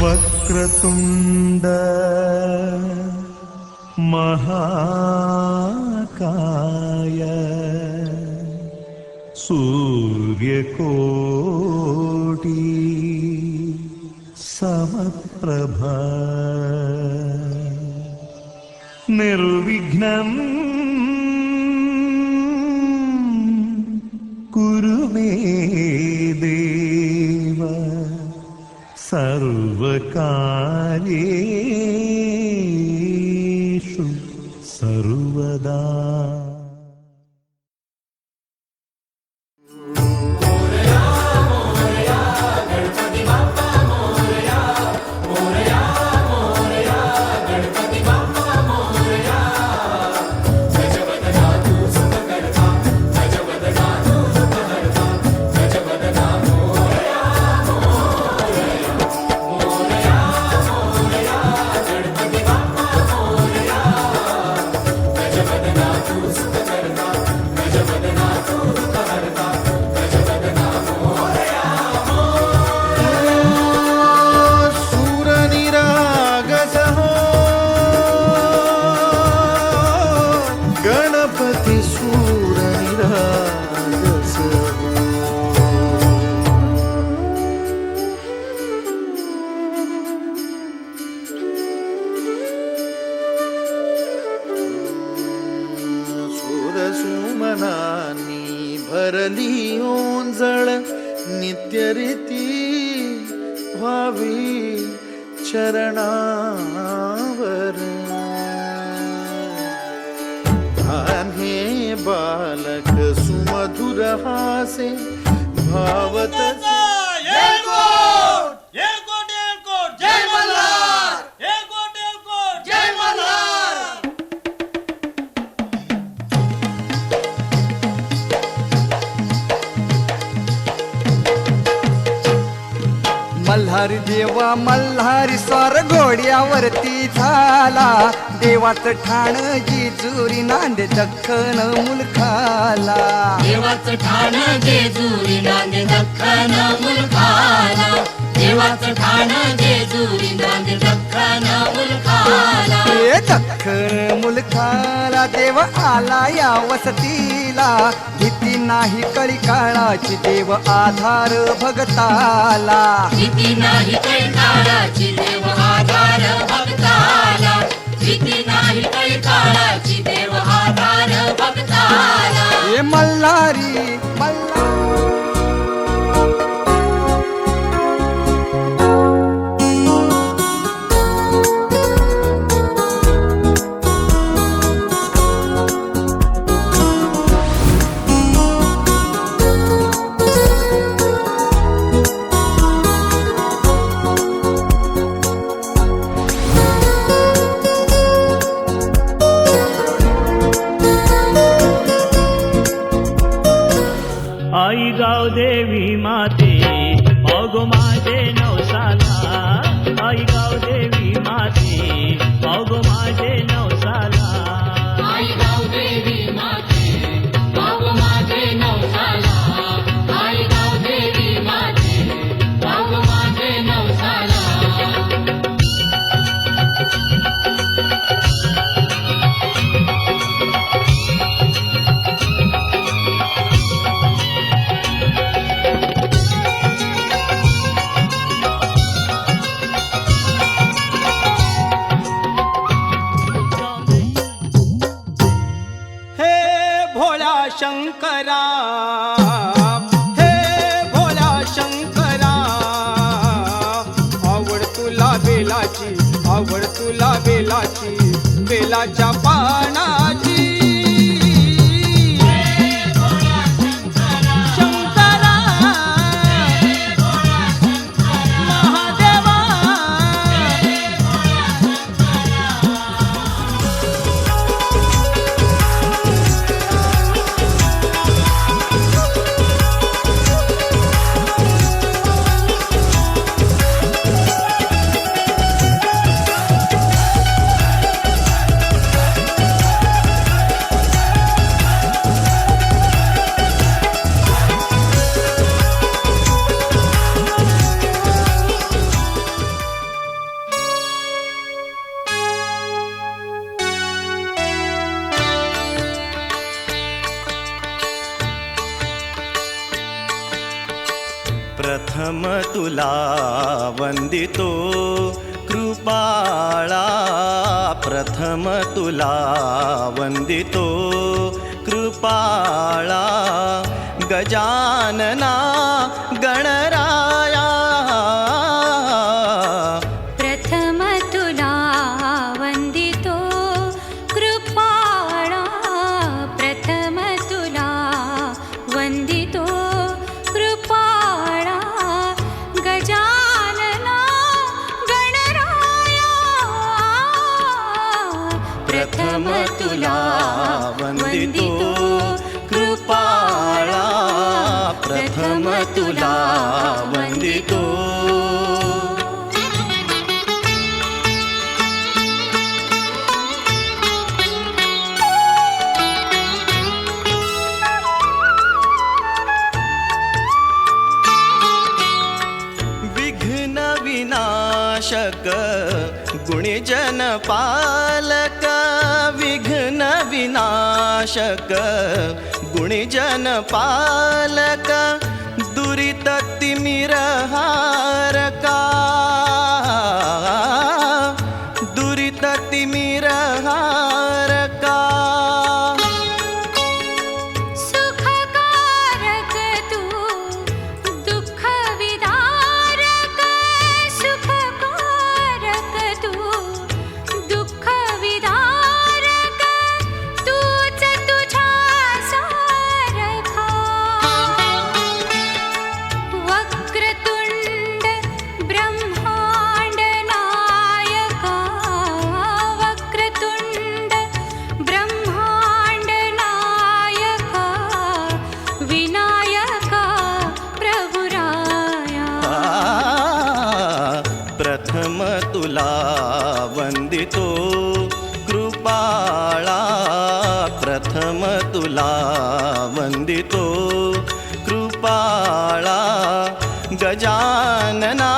वक्रतुंड महाकाय सूर्यकोटि समप्रभा निर्विघ्नं कुरु मे देव सर्वकार्येषु सर्वदा। सुमनानी भरली ओंजळ नित्य रीती व्हावी चरणावर हे बालक सुमधुर हासे भावत मल्हारी देवा मल्हारी स्वार घोड्यावरती झाला देवाचं ठाण जेजुरी नांदे दख्खन मुलखाला देवाचं ठाण जेजुरी नांदे दख्खन मुलखाला देवाचं ठाण जेजुरी नांदे दख्खन मुलखाला हे दख्खन मुलखाला देव आला या वसतीला भीती नाही कळी काळाची देव आधार भगताला भीती नाही काही काळाची देव आधार भक्ताला भीती नाही काही काळाची देव आधार भक्ताला हे मल्हारी आई गाव देवी माते अगो माझे नवसाला आई गाव देवी माते अगो माझे नवसाला आई गाव देवी माते अगो माझे नवसाला आई गाव देवी माते अगो माझे नवसाला शंकरा हे भोळा शंकरा आवड तुला बेलाची बेलाच्या पानाची शंकरा महादेवा तुला वंदितो कृपाळा प्रथम तुला वंदितो कृपाळा गजानना गणराया प्रथम तुला वंदितो कृपाळा प्रथम तुला वंदितो कृपाळा गजानना गणराया प्रथम तुला वंदितो कृपाळा प्रथम तुला वंदितो विघ्न विनाशक गुणीजन पालक विघ्न विनाशक गुणीजन पालक दुरित तिमिरहारका दुरित तिमिरहारका सुखकारक तू दुःख विदारक सुखकारक तू दुःख विदारक तूच तुझ्या सारखा वक्रतुंड ब्रह्मांड नायका वक्रतुंड ब्रह्मांड नायका विनायका प्रभुराया प्रथम तुला वंदितो कृपाळा प्रथम तुला वंदितो कृपाळा गजानना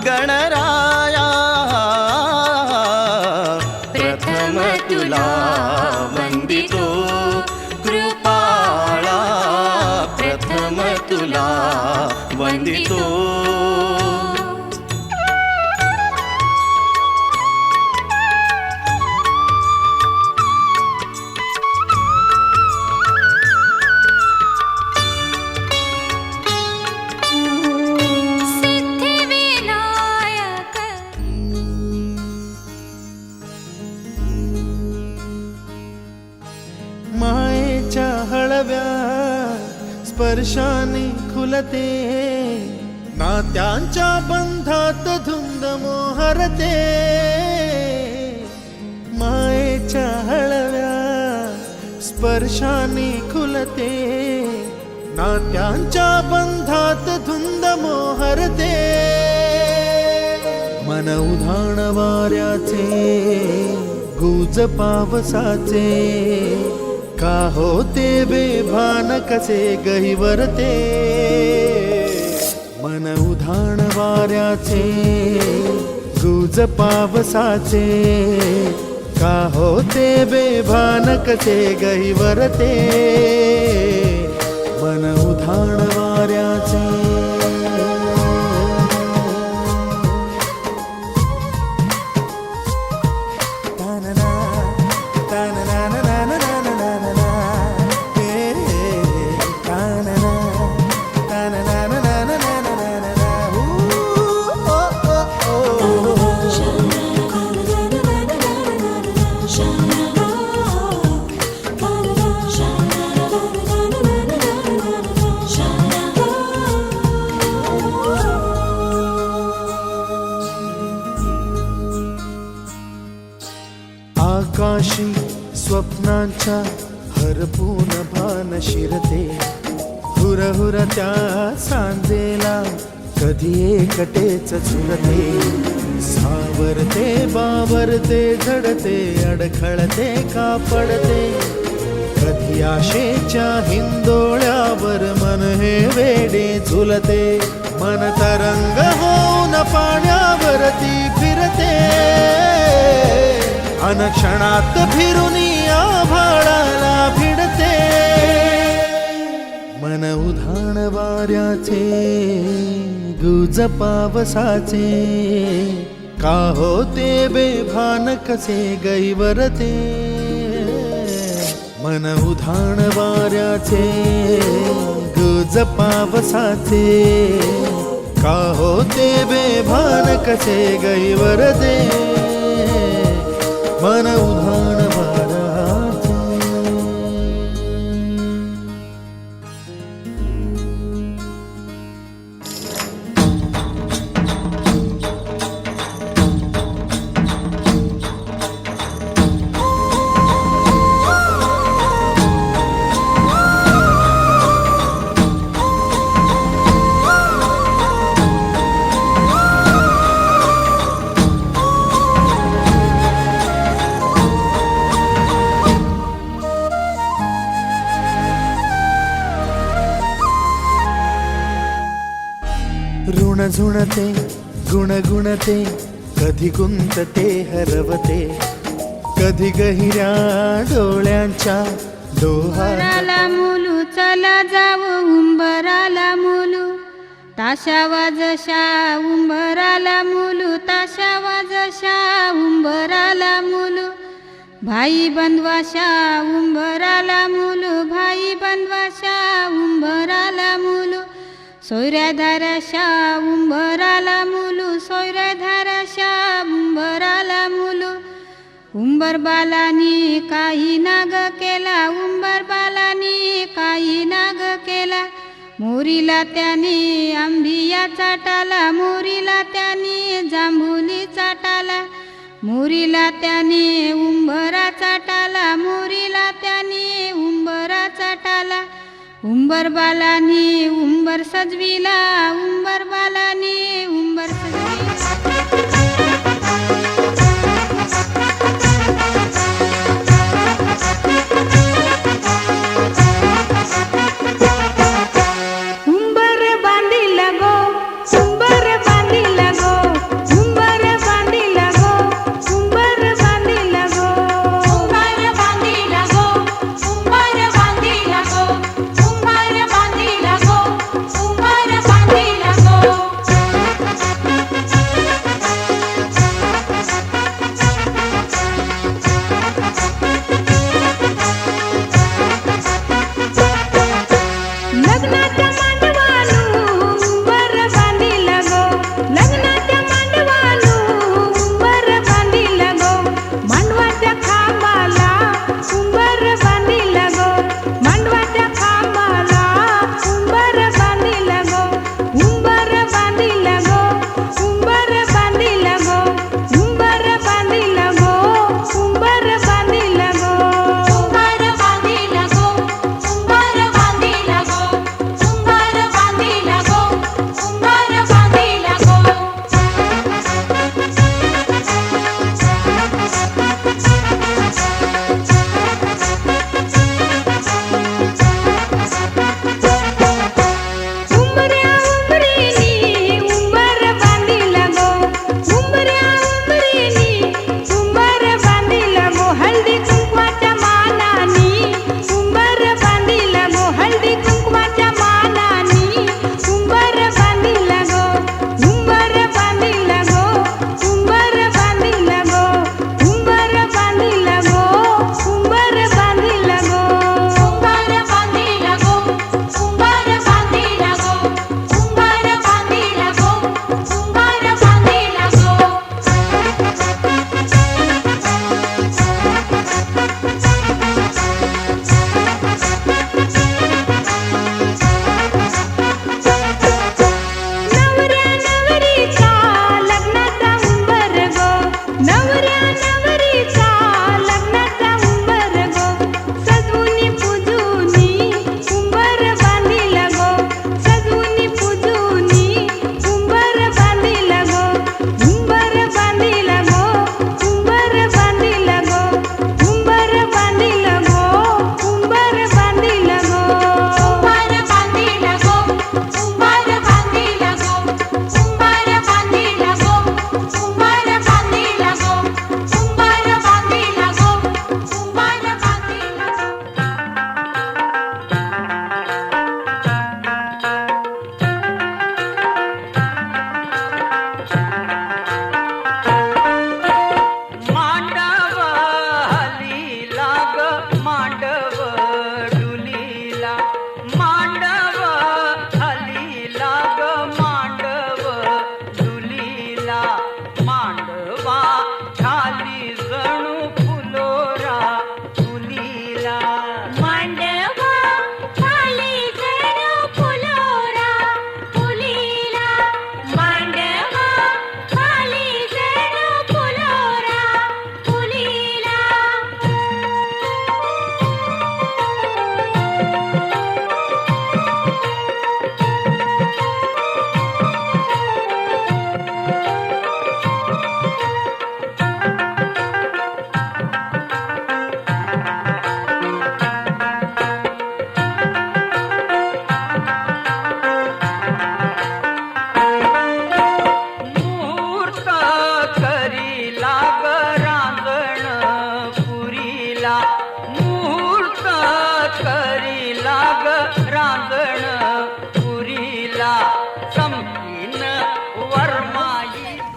गणराया प्रथम तुला वंदितो कृपाळा प्रथम तुला वंदितो सिद्धिविनायक मायेच्या हळव्या स्पर्शाने खुलते नात्यांच्या बंधात धुंद मोहरते मायेच्या हळव्या स्पर्शाने खुलते नात्यांच्या बंधात धुंद मोहरते मन उधाण वाऱ्याचे गुज पावसाचे का होते बेभान कसे गहिवरते मन उधाण वाऱ्याचे गुज पावसाचे का होते बेभान कसे गहिवरते मन उधाण वाऱ्याचे आकाशी स्वप्नांच्या हरपून भान शिरते हुरहुर त्या सांजेला कधी एकटेच झुरते सावरते बावरते झडते अडखळते का पडते कधी आशेच्या हिंदोळ्यावर मन हे वेडे झुलते मन तरंग होऊन पाण्यावरती फिरते अनक्षणात फिरून आभाळाला भिडते मन मन उधाण वाऱ्याचे गुज पावसाचे का होते बेभान कसे गैवरते मन उधाण वाऱ्याचे गुज पावसाचे का होते बेभान कसे गैवरते मन उधाण वाऱ्याचे ऋण झुणते गुणगुणते कधी गुंतते हरवते कधी गहिऱ्या डोळ्यांच्या डोहात उंबराला मुलू चला जाऊ उंबराला मुलू ताशा वाजशा उंबराला मुलू ताशा वाजशा उंबराला मुलू भाई बंधवाशा उंबराला मुलू भाई बंधवाशा उंबराला मुलू सोयऱ्या धाराशा उंबराला मुलू सोयऱ्या धाराशा उंबराला मुलू उंबर बालानी काही नाग केला उंबर बालानी काही नाग केला मोरीला त्याने आंबिया चाटाला मोरीला त्याने जांभुली चाटाला मोरीला त्याने उंबरा चाटाला मोरीला त्याने उंबरा चाटाला उंबर बालानी उंबर सजविला उंबर बालानी उंबर उंबर बांधिला गो उंबर बांधिला गो उंबर बांधिला गो उंबर बांधिला गो उंबर बांधिला गो उंबर बांधिला गो उंबर बांधिला गो उंबर बांधिला गो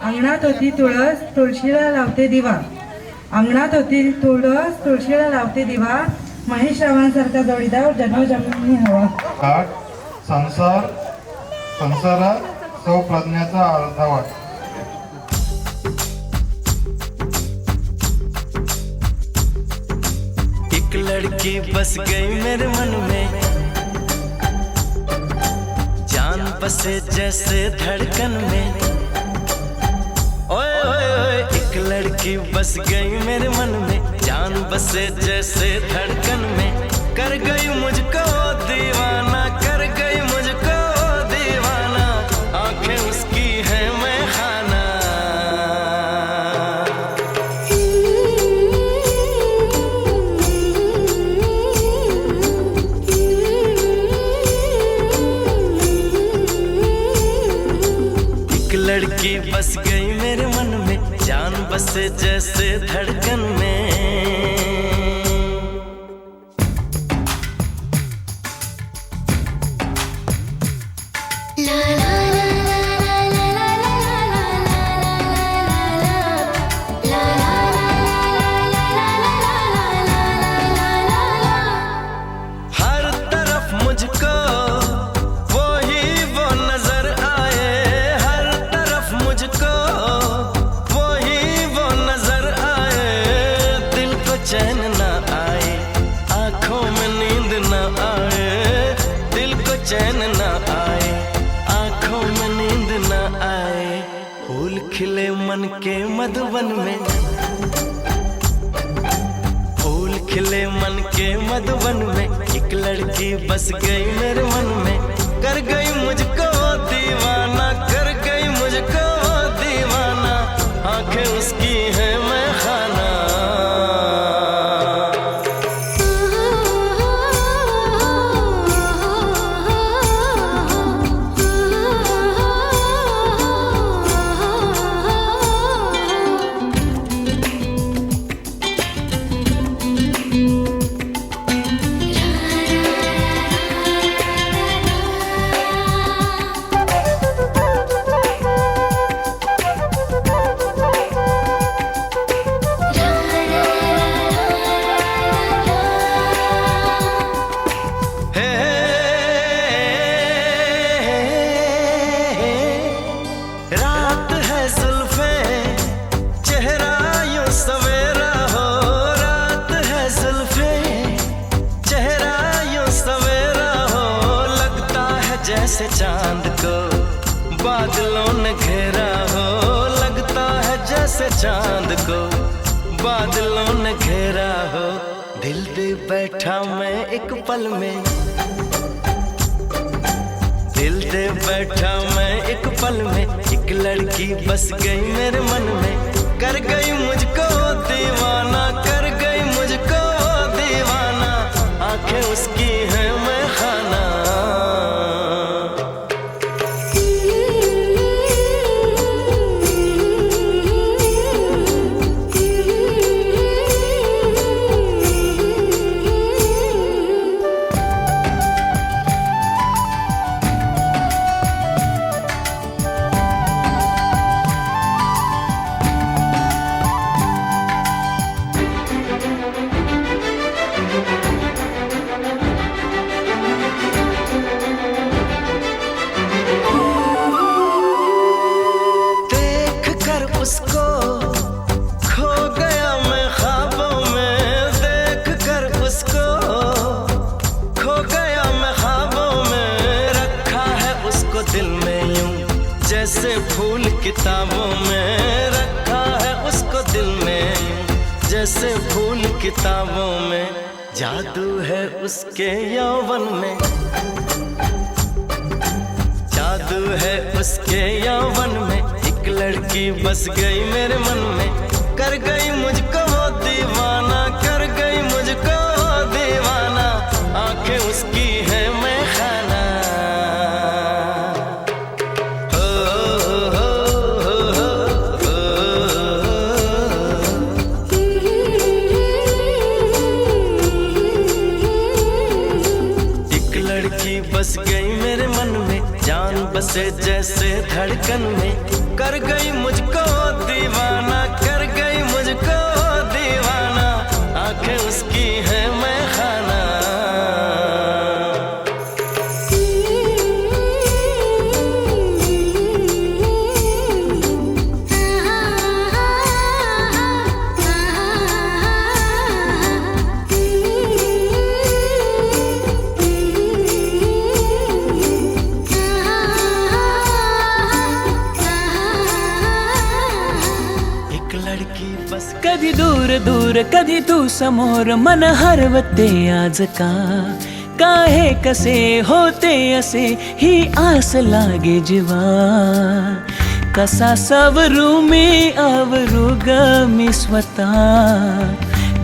अंगणात होती तुळस तुळशीला लावते दिवा. अंगणात होती तुळस तुळशीला लावते दिवा. महेश रावांसारखा जोडीदार जन्मोजन्मी हवा. आठ संसारात सौप्रज्ञाचा अर्धवट. एक लड़की बस गई मेरे मन में, जान बसे जैसे धड़कन में. ओए ओए ओए एक लड़की बस गई मेरे मन में, जान बसे जैसे धड़कन में. कर गई मुझको दीवाना, कर गई मुझको दीवाना. आंखें उसकी है मैं खाना. लड़की बस गई मेरे मन में, जान बसे जैसे धड़कन में. हर तरफ मुझको चैन ना आए, आंखों में नींद ना आए. दिल को चैन ना आए, आंखों में नींद ना आए. फूल खिले मन के मधुवन में, फूल खिले मन के मधुवन में. एक लड़की बस गई मेरे मन में, कर गई मुझको दीवाना, कर गई मुझको दीवाना. आंखें उसकी है मैं खाना. रात है जुल्फे चेहरा यूं सवेरा हो. रात है जुल्फे चेहरा यूं सवेरा हो. लगता है जैसे चांद को बादलों ने घेरा हो. लगता है जैसे चांद को बादलों ने घेरा हो. दिल दे बैठा मैं एक पल में, दिल दे बैठा मैं एक पल में. एक लड़की बस गई मेरे मन में, कर गई मुझको दीवाना, कर गई मुझको दीवाना. आंखें उसकी है मैं खाना. उसको खो गया मैं ख्वाबों में. देख कर उसको खो गया मैं ख्वाबों में. रखा है उसको दिल में यूं जैसे फूल किताबों में. रखा है उसको दिल में यूं जैसे फूल किताबों में. जादू है उसके यौवन में, जादू है उसके यौवन में. एक लड़की बस गई मेरे मन में, कर गई मुझको दीवाना, कर गई मुझको दीवाना. आंखें उसकी है मैं खाना. हो हो हो हो एक लड़की बस गई मेरे मन में, जान बसे जैसे धड़कन में. कर गई मुझको लाडकी बस कधी दूर दूर कधी तू समोर मन हरवते आज का काहे कसे होते असे ही आस लागे जीवा कसा सवरू मी आवरू ग मी स्वतः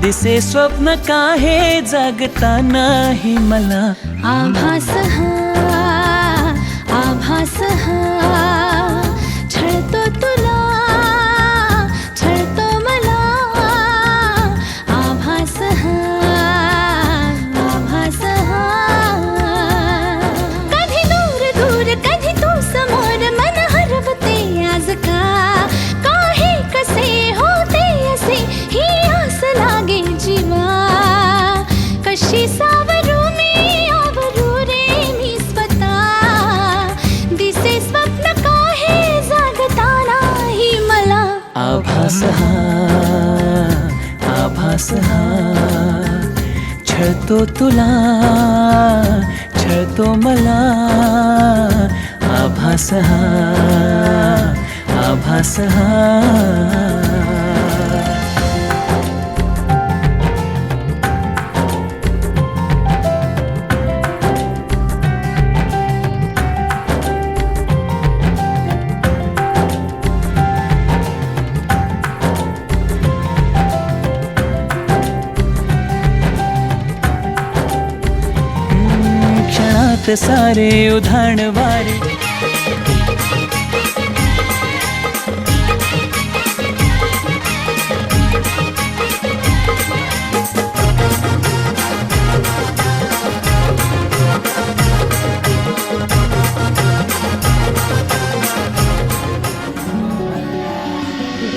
दिसे स्वप्न काहे जागता नाही मला आभास हा छळतो तुला छळतो मला आभास हा कधी दूर दूर कधी तू समोर मन हरवते आज का काहे कसे होते असे ही आस लागे जीवा कशी सावरू मी आवरू रे मी स्वतः दिसे स्वप्न काहे जागता नाही मला आभास हा छळतो तुला छळतो मला आभास हा क्षणात सारे उधाण वारे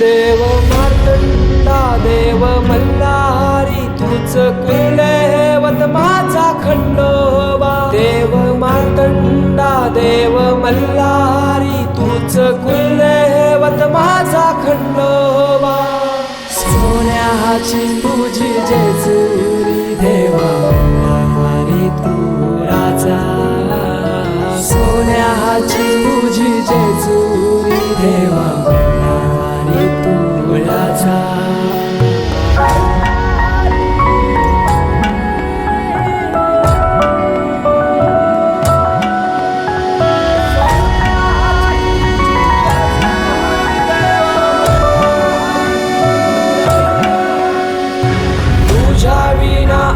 देव मार्तंडा देव मल्हारी तूच कुलदैवत माझा खंडोबा देव मार्तंडा देव मल्हारी तूच कुलदैवत माझा खंडोबा सोन्याची तुझी जेजुरी देवा मल्हारी तू राजा सोन्याची तुझी जेजुरी देवा मल्हारी तू राजा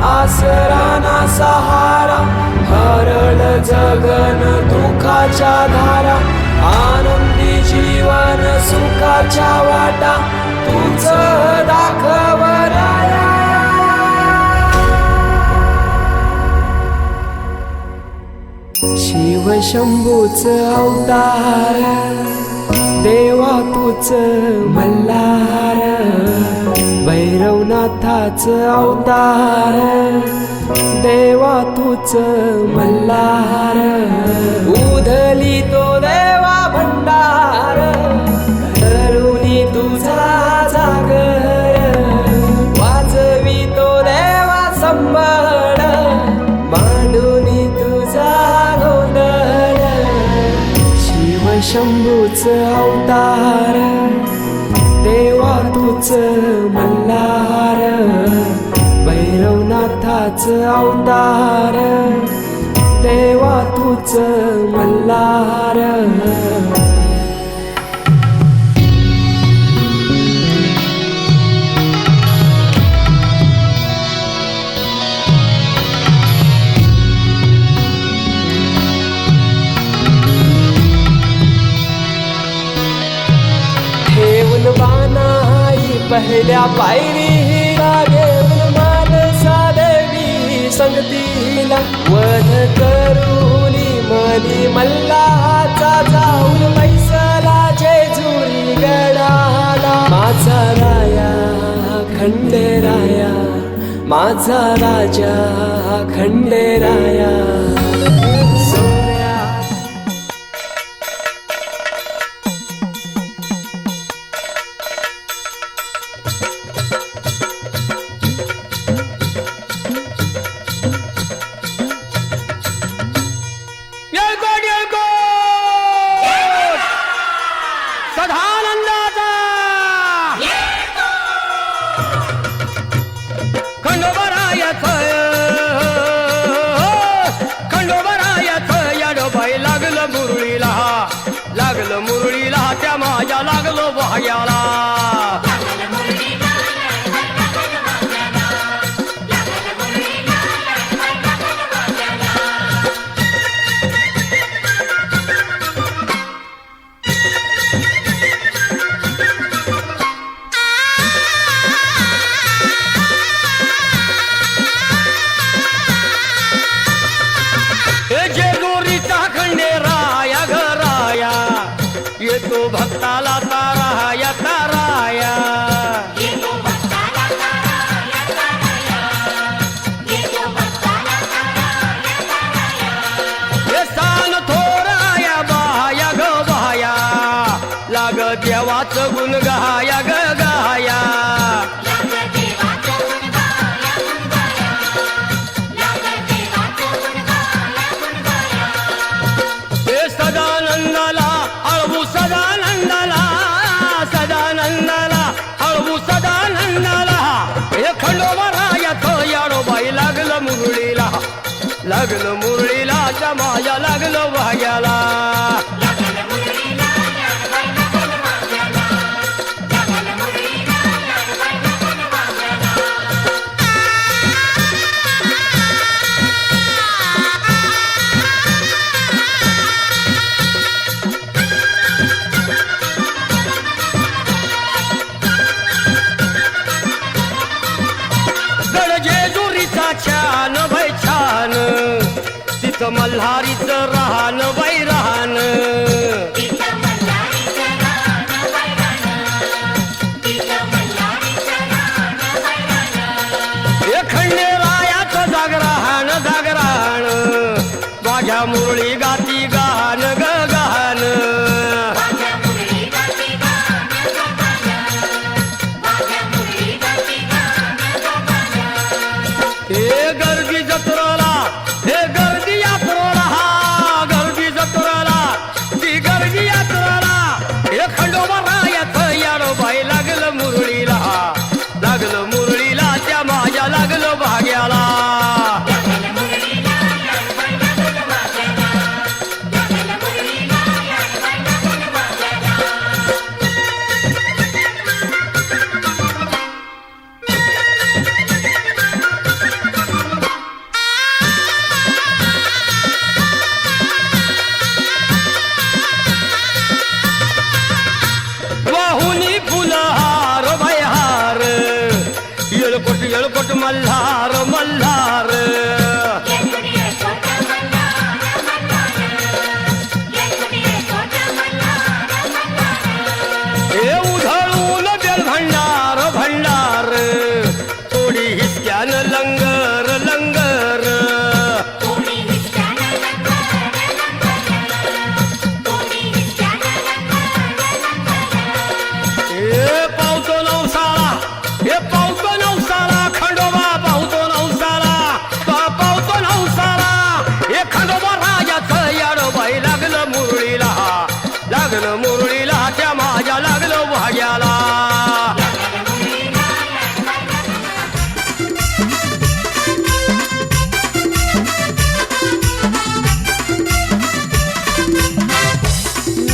आसराना सहारा हरळ जगन दुःखाच्या धारा आनंदी जीवन सुखाच्या वाटा तुझ दाखव राया शिव शंभूच अवतार देवा तुझ मल्हार भैरवनाथाच अवतार देवा तूच मल्हार उधली तो देवा भंडार करुणी तुझा जागर वाजवी तो देवा संबळ मांडुनी तुझा गोंधळ शिव शंभूच अवतार देवा तूच मल्हार भैरवनाथाच अवतार देवा तूच मल्हार ठेवून बानाई पहिल्या पायरी लागेल मानसा देवी संगतीला वध करूनी मनी मल्हाचा जाऊन बैसला जेजुरी गडाला माझा राया खंडेराया माझा राजा खंडेराया माझ्या लागलो भाग्याला. जेजुरीचा खंडेराया घराया येतो भक्ताला ताराया ताराया. हे सान थोराया बाया ग बाया लाग देवाचं गुण गाया ग गाया. सदानंदाला अळवू सदानंदाला सदानंदाला अळवू सदानंदाला. हे खंडोबारायाचं याडोबाई लागलं मुरळीला लागलं मुरळीला त्या माझ्या लागलं भाग्याला. छान बाई छान तिथं मल्हारीचं राहन बाई राहन. हे खंडेरायाचं जागराहन जागराहन माझ्या मुरळी गाती गान ग गान. हे गर्दी जत्रेला हे गर्दी यात्रेला हा गर्दी जत्रेला ती गर्दी यात्रेला. हे खंडोबारायाचं याडोबाई लागलं मुरळीला लागलं मुरळीला त्या माझ्या लागलं भाग्याला. वाहुनी फुलहार भयहार येळकोट येळकोट मल्हार मल्हार. हे उधळून बेल भंडार भंडार थोडी हिसक्यान लंगर लंगर. हे पावतो नवसाला हे पावतो नवसाला खंडोबा पावतो नवसाला पावतो नवसाला. हे खंडोबा राजाचं याडोबाई लागलं मुरळीला लागलं मुरळीला त्या माझ्या लागलं भाग्याला.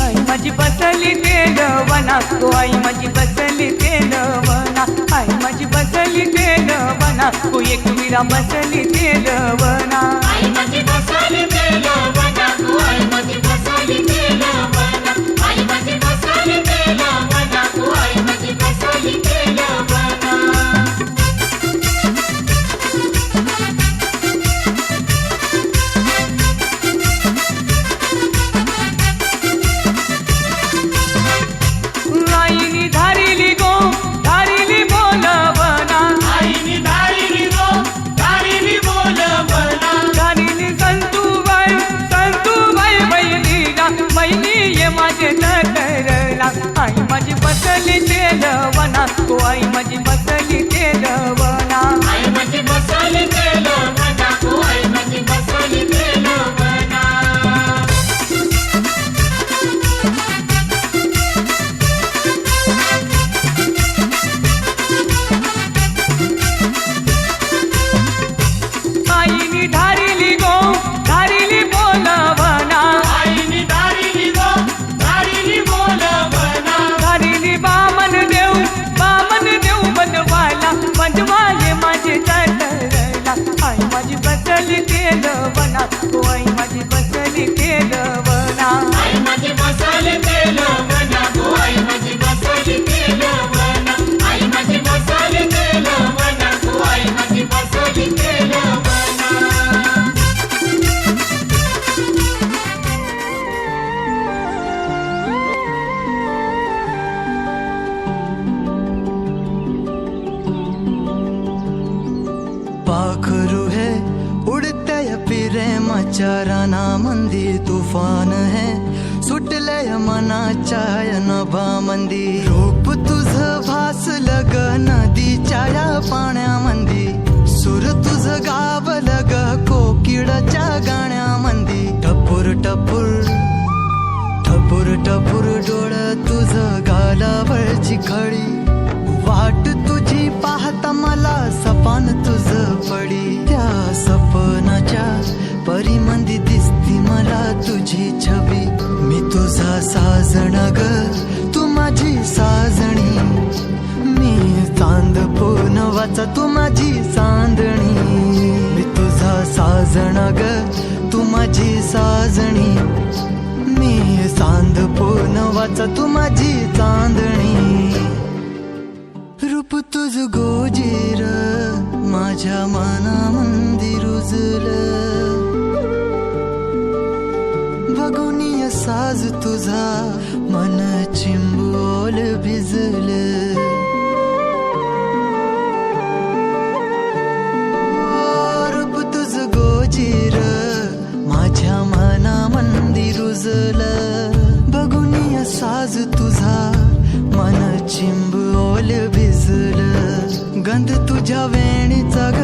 आई माझी बसली तेलवना तो आई माझी बसली तेलवना. आई माझी बसली तेलवना तो एकविरा बसली तेलवना. आई माझी बसली तेलवना तू आई माझी बसली तेलवना. आई माझी बसली तेलवना तू आई माझी बसली तेलवना. आईनी धारिली गो धारिली बोलवना. आईनी धारिली गो धारिली बोलवना. धारिली संतूबाई बहिणीला बहिणी ये माझे नटरला. आई माझी बसली तेलवना तो आई माझी बसली तेलवना. आई माझी बसली तेलवना तू आई माझी बसली तेलवना. आईनी धारिली गो धारिली बोलवना. आईनी धारिली गो धारिली बोलवना. प्रेमाच्या रानामंदी तुफान है सुटलय मनाच्या नभामंदी रूप तुझं भासलं ग नदीच्या या पाण्यामंदी सुर तुझं गावलं ग कोकिळाच्या गाण्यामंदी टपूर टपूर टपूर टपूर डोळं तुझं गालावरची खळी वाट तुझी पाहता मला सपान तुझं पडी त्या सपनाच्या परिमंदी दिसती मला तुझी छबी मी तुझा साजण ग तू माझी साजणी मी चांद पोनवाचा तू माझी चांदणी मी तुझा साजण ग तू माझी साजणी मी चांद पोनवाचा तू माझी चांदणी रूप तुझ गोजीर माझ्या मनामंदी रुजलं बघुनिय साज तुझा मन चिंबोल भिजलं रूप तुझ गोजीर माझ्या मनामंदी रुजलं बघुनिय साज तुझा मन चिंबोल भिजलं गंध तुझ्या वेणीचा ग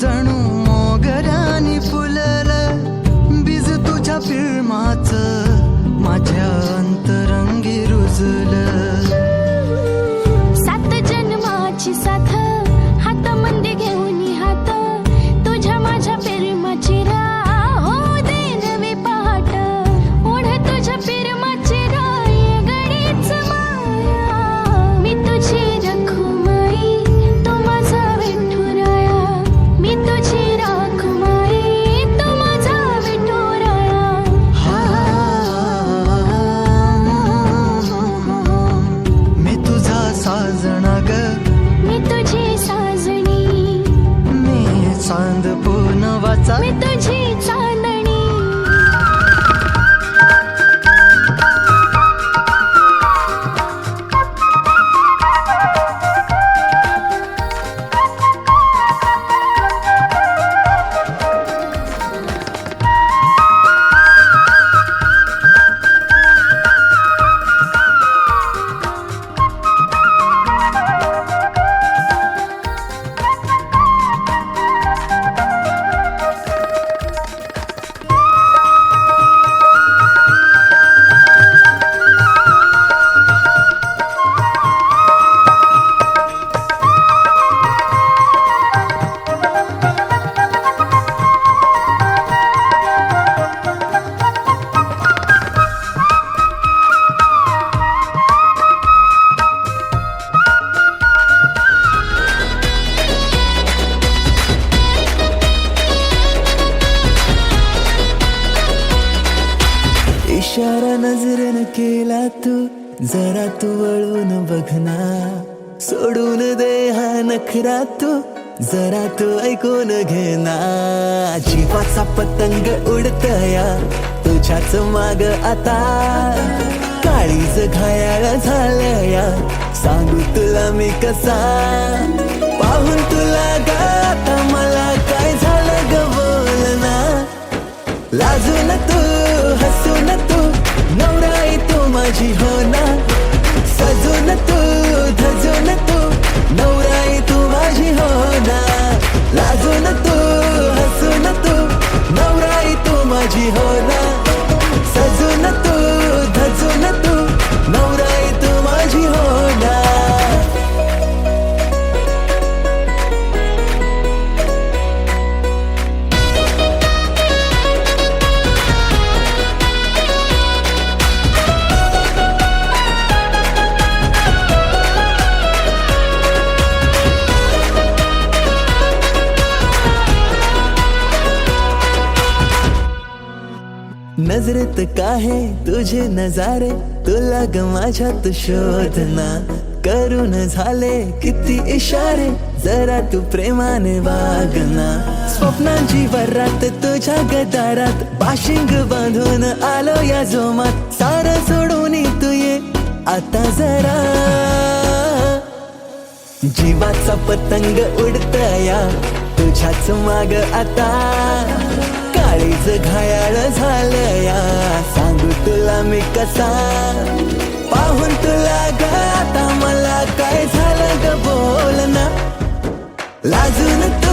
जणू मोगऱ्यानी फुललं बीज तुझ्या पिळमाचं माझ्या अंतरंगी रुजलं सात जन्माची साथ हात मंदी घेऊन हात तुझ्या माझ्या प्रेमाची राह हो दे नवी पहाट ओढ तुझ्या प्रेमाची राय गडीच माया मी तुझी रखुमाई तो माझा विठुराया मी तुझी रखुमाई तो माझा विठुराया मी तुझा साजणा ग मी तुझी साजणी मी चांद पोनवाचा मी तुझी चांदणी इशारा नजरेनं केला तू जरा तू वळून बघना सोडून दे हा नखरा तू जरा तू ऐकून घेना जीवाचा पतंग उडतया तुझ्याच माग आता काळीज घायाळ झालया सांगू तुला मी कसा पाहून तुला गाता मला काय झालं ग बोलना लाजून तू हसून तू नवराई तू माझी हो ना सजून तू धजून तू नवराई तू माझी हो ना लाजून तू हसून तू नवराई तू माझी हो ना सजून तू धजून तू नवराई तू माझी हो ना नजरेत काहे तुझे नजारे तुला ग माझ्यात शोधना करून झाले किती इशारे जरा तू प्रेमाने वागना स्वप्नांची वरात तुझ्या गदारात बाशिंग बांधून आलो या जोमात सारं सोडून तू ये आता जरा जीवाचा पतंग उडतया तुझ्याच माग आता काळीज घायाळ झालं या, सांगू तुला मी कसा, पाहून तुला ग आता मला काय झालं ग बोल ना. लाजून तू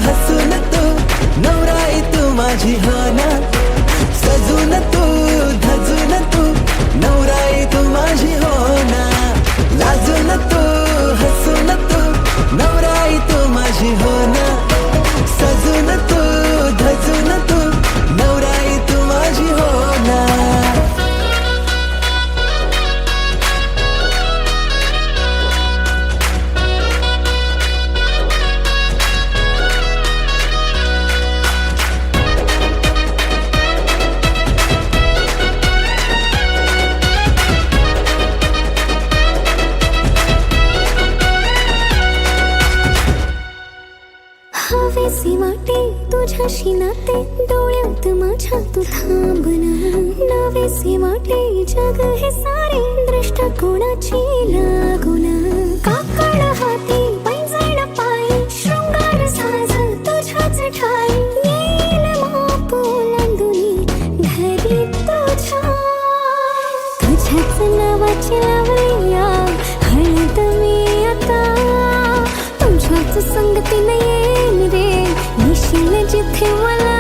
हसून तू नवराई तू माझी हो ना, सजून तू धजून तू नवराई तू माझी हो ना. लाजून तू हसून तू नवराई तू माझी हो ना, सजून तू धजून तू नवराई तू माझी हो ना. हवेसी वाटे तुझ्याशी नाते, डोळ्यात माझ्या तू थांबना. नवेसे वाटे जग हे सारे, दृष्टिकोनाची लागुना. काकड हाती पैंजण पायी, शृंगार साज तुझ्याच ठाई. येईल माप ओलांडुनी घरी तुझ्या, तुझ्याच नावाची लावूया हळद मी आता. तुझ्याच संगतीने येईन रे निशील जिथे मला.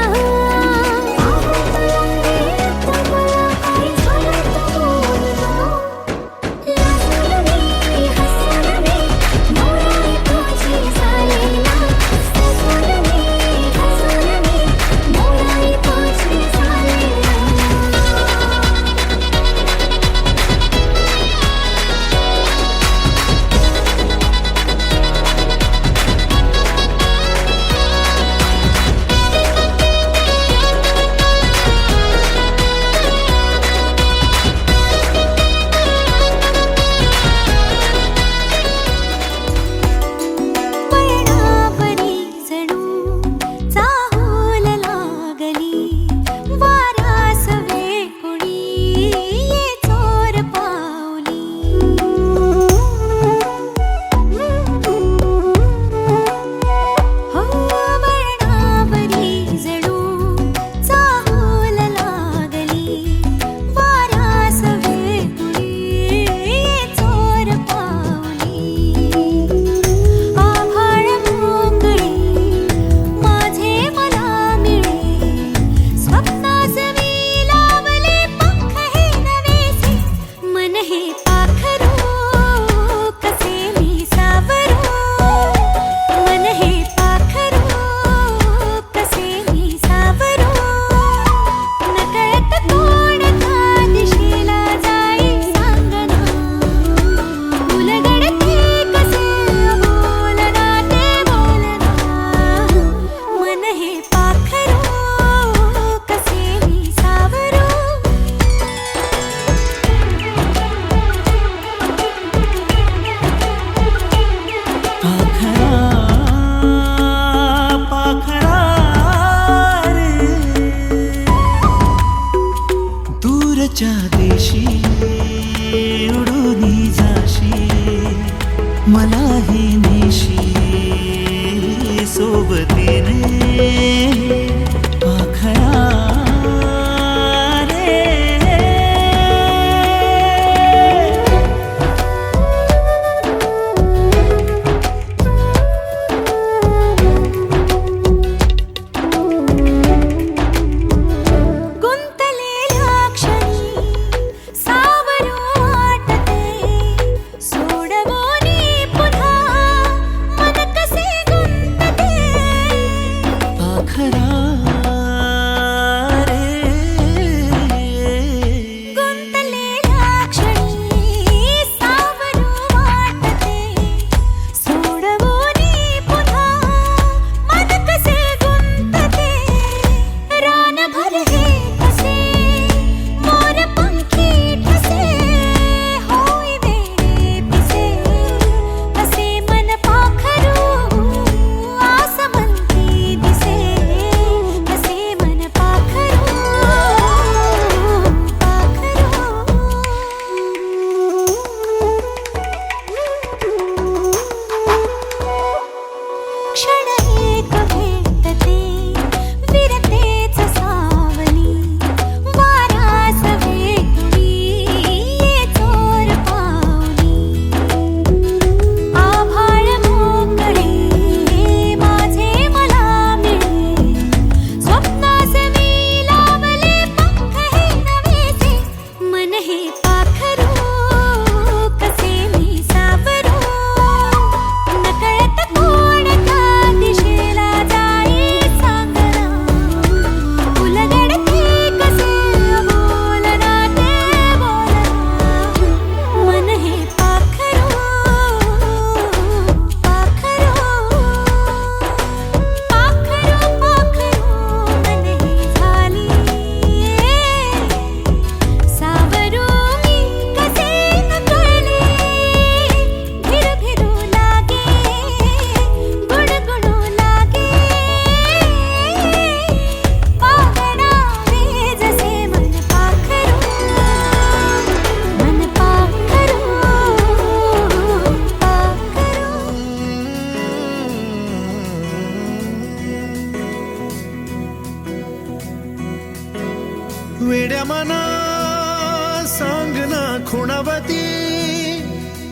पावती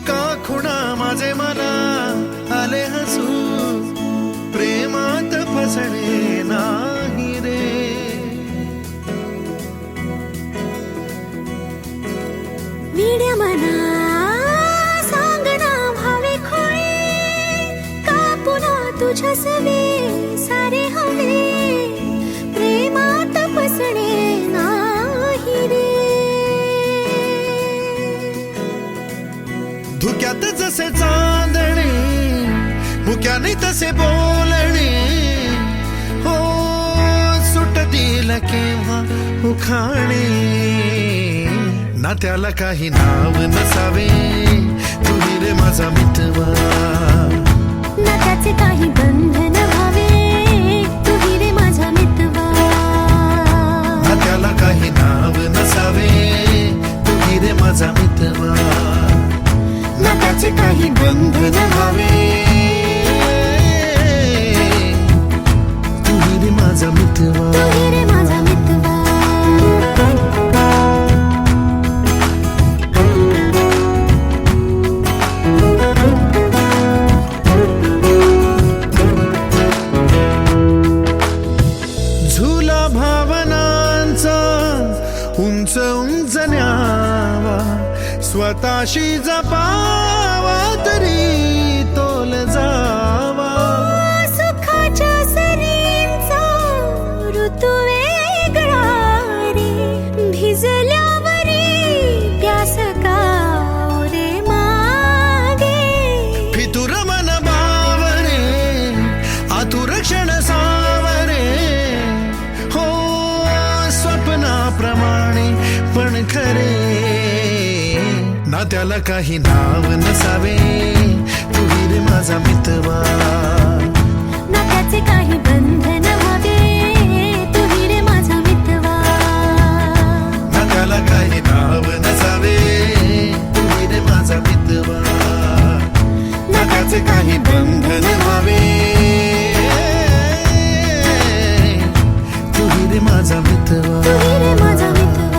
का खुणा माझे मला आले हसू प्रेमात फसणे नाही रे वीड्या मना सांगना भावे खोळे का पुन्हा तुझ्या सवे सारे हवे प्रेमात फसणे नाही रे धुक्यात जसे चांदणे मुक्याने तसे बोलणे हो सुटतील केव्हा उखाणे ना त्याला काही नाव नसावे तुही रे माझा मितवा ना त्याचे काही बंधन व्हावे तुही रे माझा मितवा ना त्याला काही नाव नसावे तुही रे माझा मितवा ना त्याचे काही बंधन व्हावे तुही रे माझा मितवा तुही रे माझा मितवा झुला भावनांचा उंच उंच न्यावा स्वतःशी जपावा तरी तोल जावा सुखाच्या सरींचा ऋतू वेगळा रे भिजल्यावरी प्यास का रे मागे फितुर मन बावरे आतुर क्षण सावरे हो स्वप्नाप्रमाणे पण खरे ना त्याला काही नाव नसावे तुही रे माझा मितवा ना त्याचे काही बंधन व्हावे तुही रे माझा मितवा ना त्याला काही नाव नसावे तुही रे माझा मितवा ना त्याचे काही बंधन व्हावे तुही रे माझा मितवा तुही रे माझा मितवा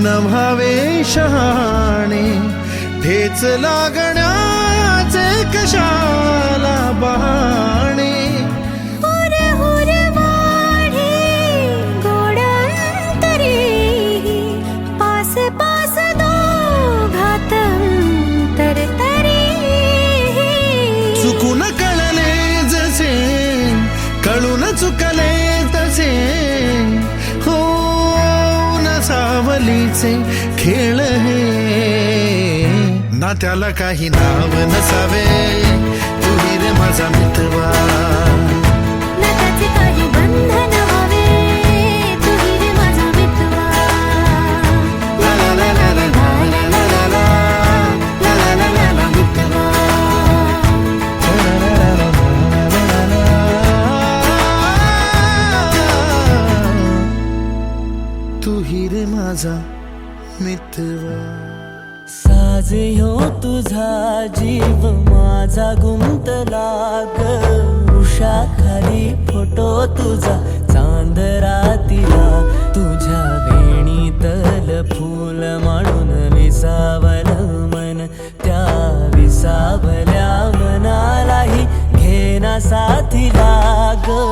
नभावे शहाणे ठेच लागण्याचे कशाला बहाणे हुर हुर वाढे गोडंतरी पास पास दोघात अंतर तरी चुकून कळले जसे कळून चुकले तसे हो सावलीचे खेळ हे ना त्याला काही नाव नसावे तुही रे माझा मितवा ना त्याचे काही बंधन व्हावे तुही रे माझा मितवा ला ला ला ला ला ला ला ला ला ला ला ला ला ला मितवा तुही रे माझा मितवा साज ह्यो तुझा जीव माझा गुंतला ग उषा खाली फोटो तुझा चांद रातीला तुझ्या वेणीतल फूल म्हणून विसावल मन त्या विसावल्या मनालाही घेना साथीला ग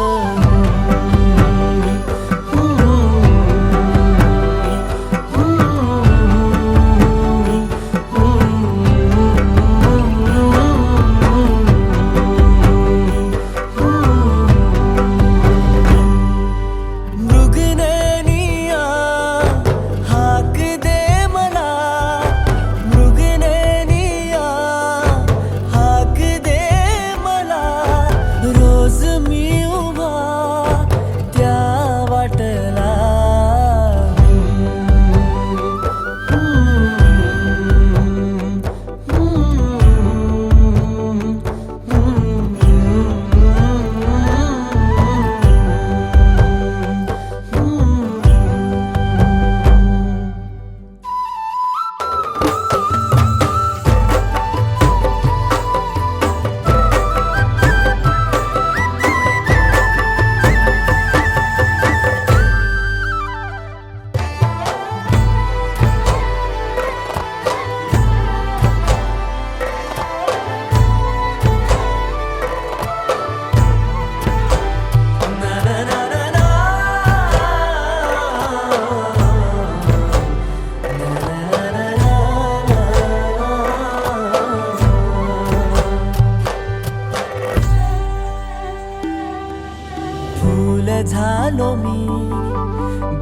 फूल झालो मी,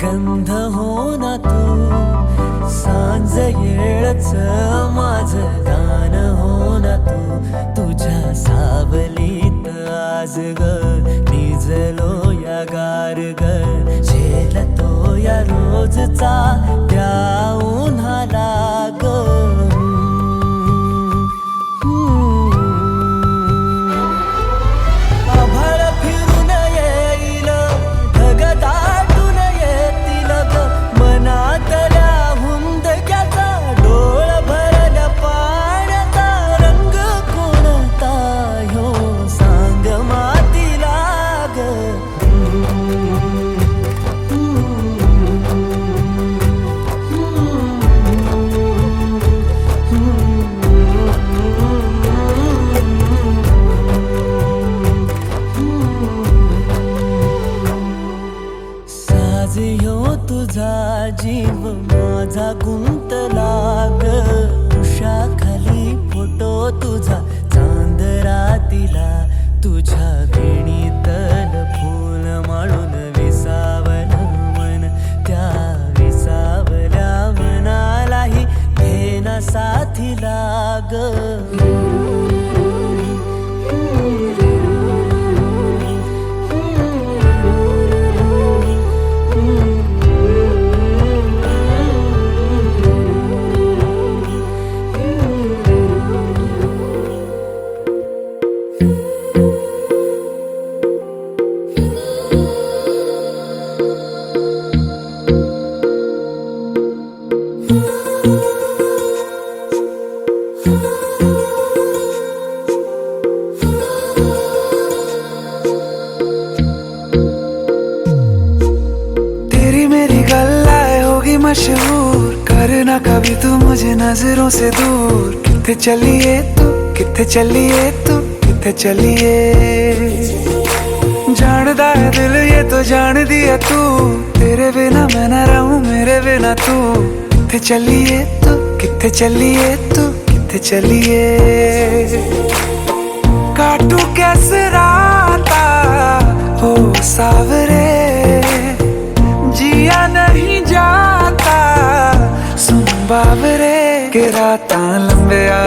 गंध हो ना तू, सांज येळच माझं गान हो ना तू. तुझ्या सावलीत आज ग निजलो या गार ग, झेलतो या रोजचा त्या उन्हाला ग. आभाळ फिरून येईल, ढग दाटून येतील ग, मनातल्या हुंदक्याचा डोळ भरल्या पाण्याचा रंग कोणता ह्यो सांग मातीला ग. साज ह्यो तुझा जीव माझा गुंतला ग, उषाखाली फोटो तुझा चांद रातीला, तुझ्या वेणीतल फूल माळून विसावलं मन, त्या विसावल्या मनालाही घेना साथीला ग. तेरी मेरी गल्लाएं होगी मशहूर, करना कभी तू मुझे नजरों से दूर. किथे चलिए तू, किथे चलिए तू, किथे चलिए. जानदा है दिल ये तो जान दिया तू, तेरे बिना मैं न रहूं मेरे बिना तू. किथे चलिए तू, किथे चलिए तू, किथे चलिए. काटू कैसे राता हो सावरे, जिया नहीं जाता सुन बाबरे. के रातां लंबे आ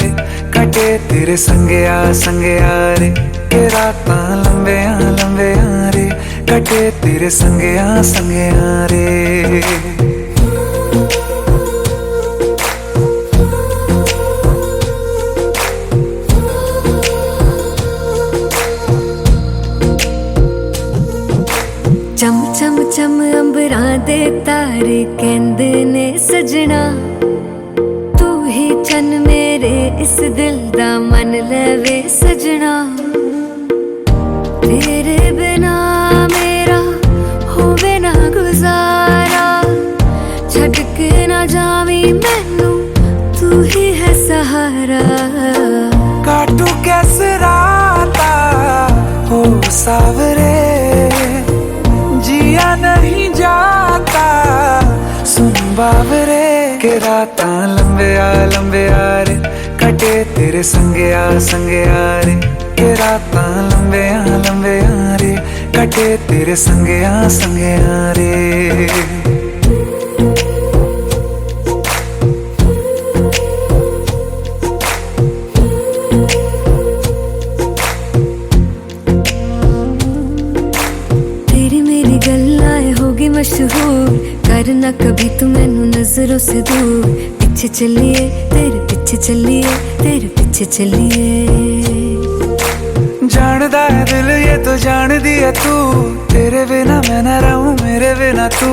रे, कटे तेरे संगे आ रे. के रातां लंबे आ रे, कटे तेरे संगे आ रे. चम चम चम अंबरां दे तारे कहंदे ने सजना, तू ही चन मेरे इस दिल दा मन लवे सजना. तेरे बिना मेरा होवे ना गुजारा, छड़ के ना जावी मैनू तू ही है सहारा. काटू कैसे राता हो सावरे, जिया नहीं जाता सुन बाबरे. के रातां लंबे आ रे, कटे तेरे संगे आ रे. के रातां लंबे आ रे, कटे तेरे संगे आ रे. मशहूर, करना कभी तू मैनू नजरों से दूर. पीछे चलिए तेरे पीछे चलिए, तेरे पीछे चलिए. जानदा है दिल ये तो जान दिया तू, तेरे बिना मैं न रहूं मेरे बिना तू.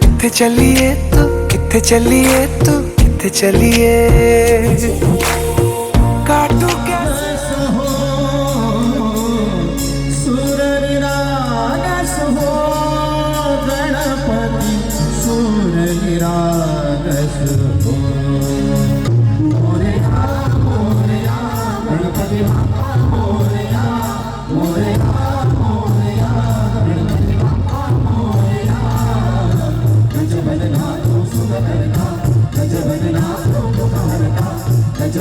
किथे चलिए तू, किथे चलिए तू, किथे चलिए. काटू कैसे हो सूरनिरागस हो गणपति, सूरनिरागस हो. मोरया मोरया गणपति बाप्पा मोरया, मोरया मोरया गणपति बाप्पा मोरया. गजबदना तो सुगबदना, गजबदना तो मुखहरता, गज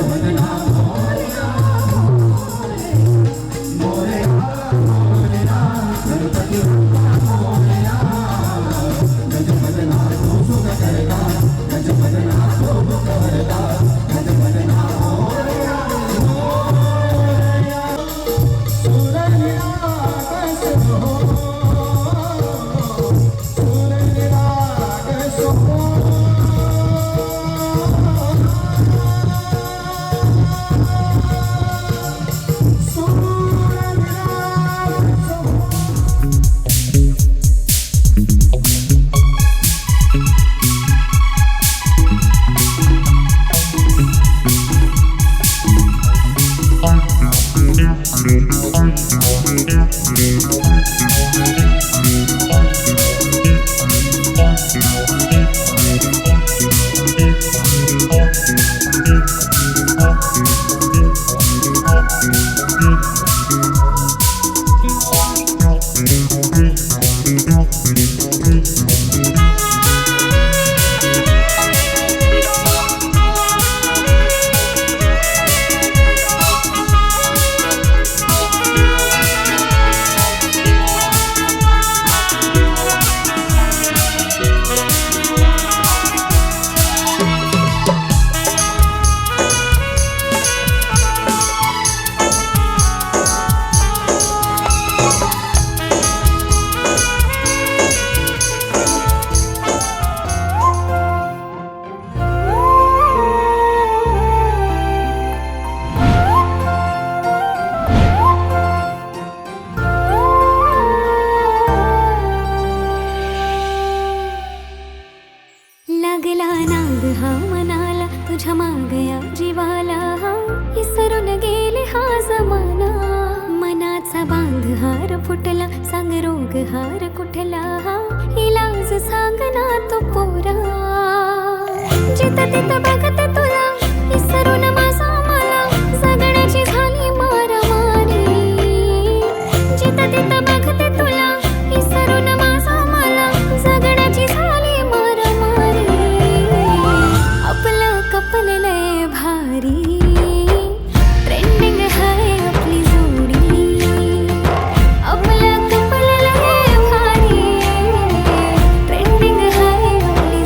लागला नाद हा मनाला तुझ्या मागया जीवाला विसरून गेले हा जमाना मनाचा बांध हार फुटला सांग रोग हार कुठला इलाज सांग ना तो पोरा जिथं तिथं बघते तुला विसरून माझा मला जगण्याची झाली मारामारी जिथं तिथं बघते तुला विसरून माझा मला जगण्याची झाली मारामारी आपलं कपल लय भारी ट्रेंडिंग हाय आपली जोडी आपलं कपल लय भारी ट्रेंडिंग हाय आपली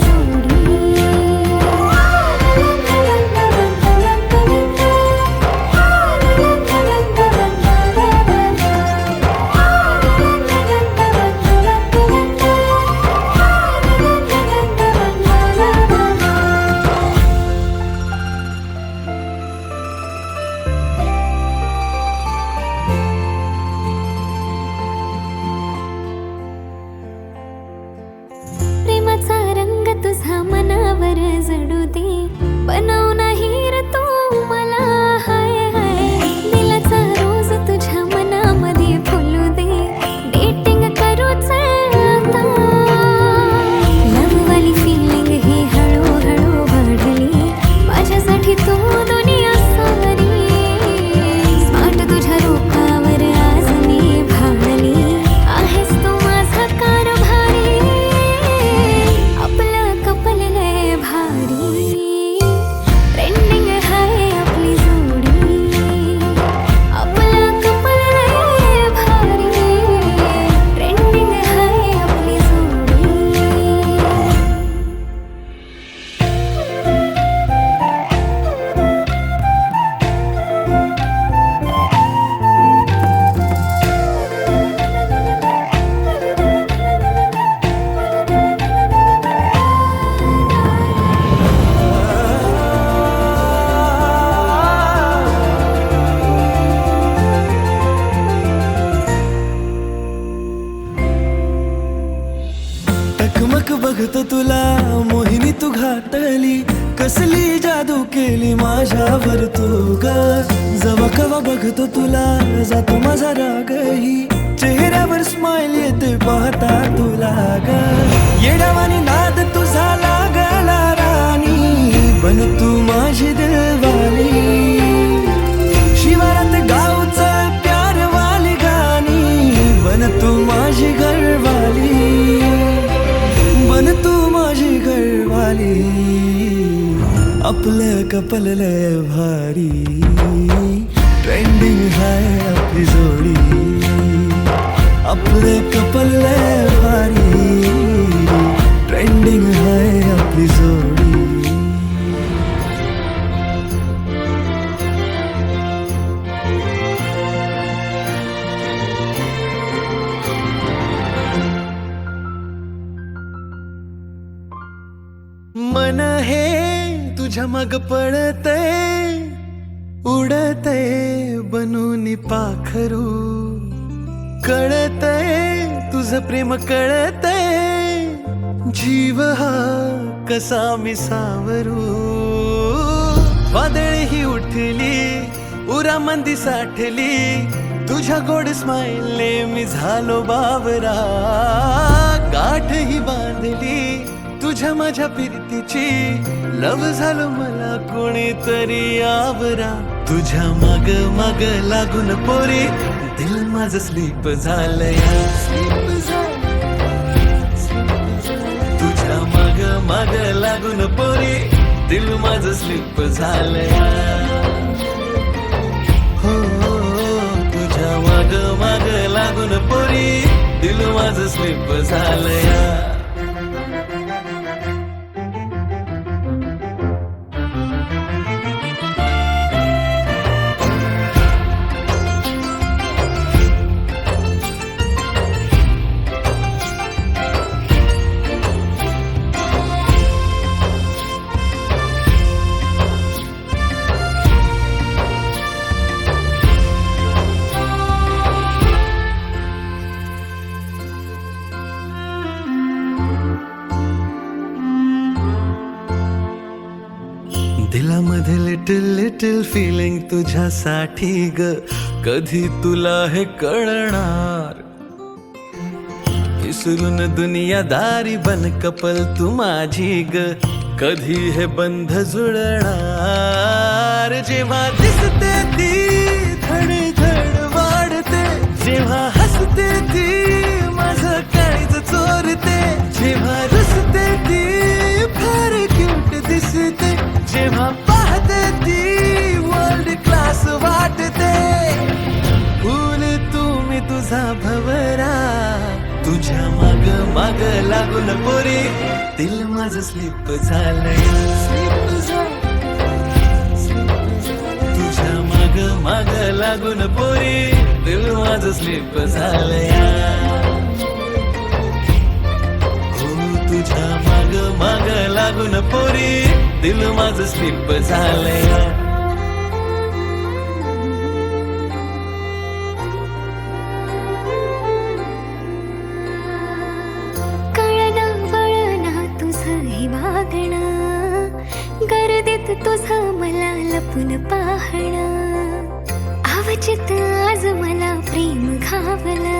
प्रेमाचा रंग तुझा मनावर जडू दे बनव नाही रे तू मला हाय हाय दिलाचा रोज तुझ्या मनामध्ये फुलू दे डेटिंग करूच आता लव्हवाली फिलिंग ही हळूहळू वाढली माझ्यासाठी तू दुनिया सारी स्मार्ट तुझ्या रूपावर आज मी भाळली आहेस तू माझा कारभारी आपलं कपल लय भारी ट्रेंडिंग हाय आपली जोडी आपलं कपल लय भारी ट्रेंडिंग हाय आपली जोडी टकमक बघतो तुला मोहिनी तू घातली कसली जादू केली माझ्यावर तू ग जवा कवा बघतो तुला जातो माझा रागही चेहऱ्यावर स्माइल येते पाहता तुला ग येडावानी नाद तुझा लागला राणी बन तू माझी दिलवाली शिवारात गावचं प्यारवाली गाणी बन तू माझी घरवाली बन तू माझी घरवाली आपलं कपल लय भारी ट्रेंडिंग हाय आपली जोडी आपलं कपल लय भारी ट्रेंडिंग हाय आपली जोडी मन हे तुझ्या मग पडते उडते बनून पाखरू कळते तुझं प्रेम कळते जीव हा कसा मी सावरू वादळ ही उठली उरामंदी साठली तुझ्या गोड स्माईलने मी झालो बावरा, गाठ ही बांधली तुझ्या माझ्या प्रीतीची, लव झालो मला कोणीतरी आवरा. तुझ्या माग माग लागून पोरी दिल माझं स्लीप झालंया, तुझ्या माग माग लागून पोरी दिल माझं स्लीप झालंया. हो तुझ्या माग माग लागून पोरी दिल माझं स्लीप झालंया. दिलामध्ये लिटिल लिटिल फिलिंग तुझ्यासाठी ग, कधी तुला हे कळणार. विसरून दुनियादारी बन कपल तू माझी ग, कधी हे बंध जुळणार. जेव्हा दिसते ती धडधड वाढते, जेव्हा हसते ती माझं काळीज चोरते, जेव्हा रुसते ती फार क्यूट दिसते, जेव्हा पाहते ती वर्ल्ड क्लास वाटते. फूल तुम्ही तुझा भवरा, तुझ्या माग माग लागून पोरी दिल माझं स्लीप झालंय. तुझ्या माग माग लागून पोरी दिल माझं स्लीप झालंया. तुझ्या माग माग लागून पोरी दिल माझं स्लीप झालंया. कळना वळना तुझं हे वागणं, गर्दीत तुझं मला लपून पाहणं, अवचित आज मला प्रेम घावलं,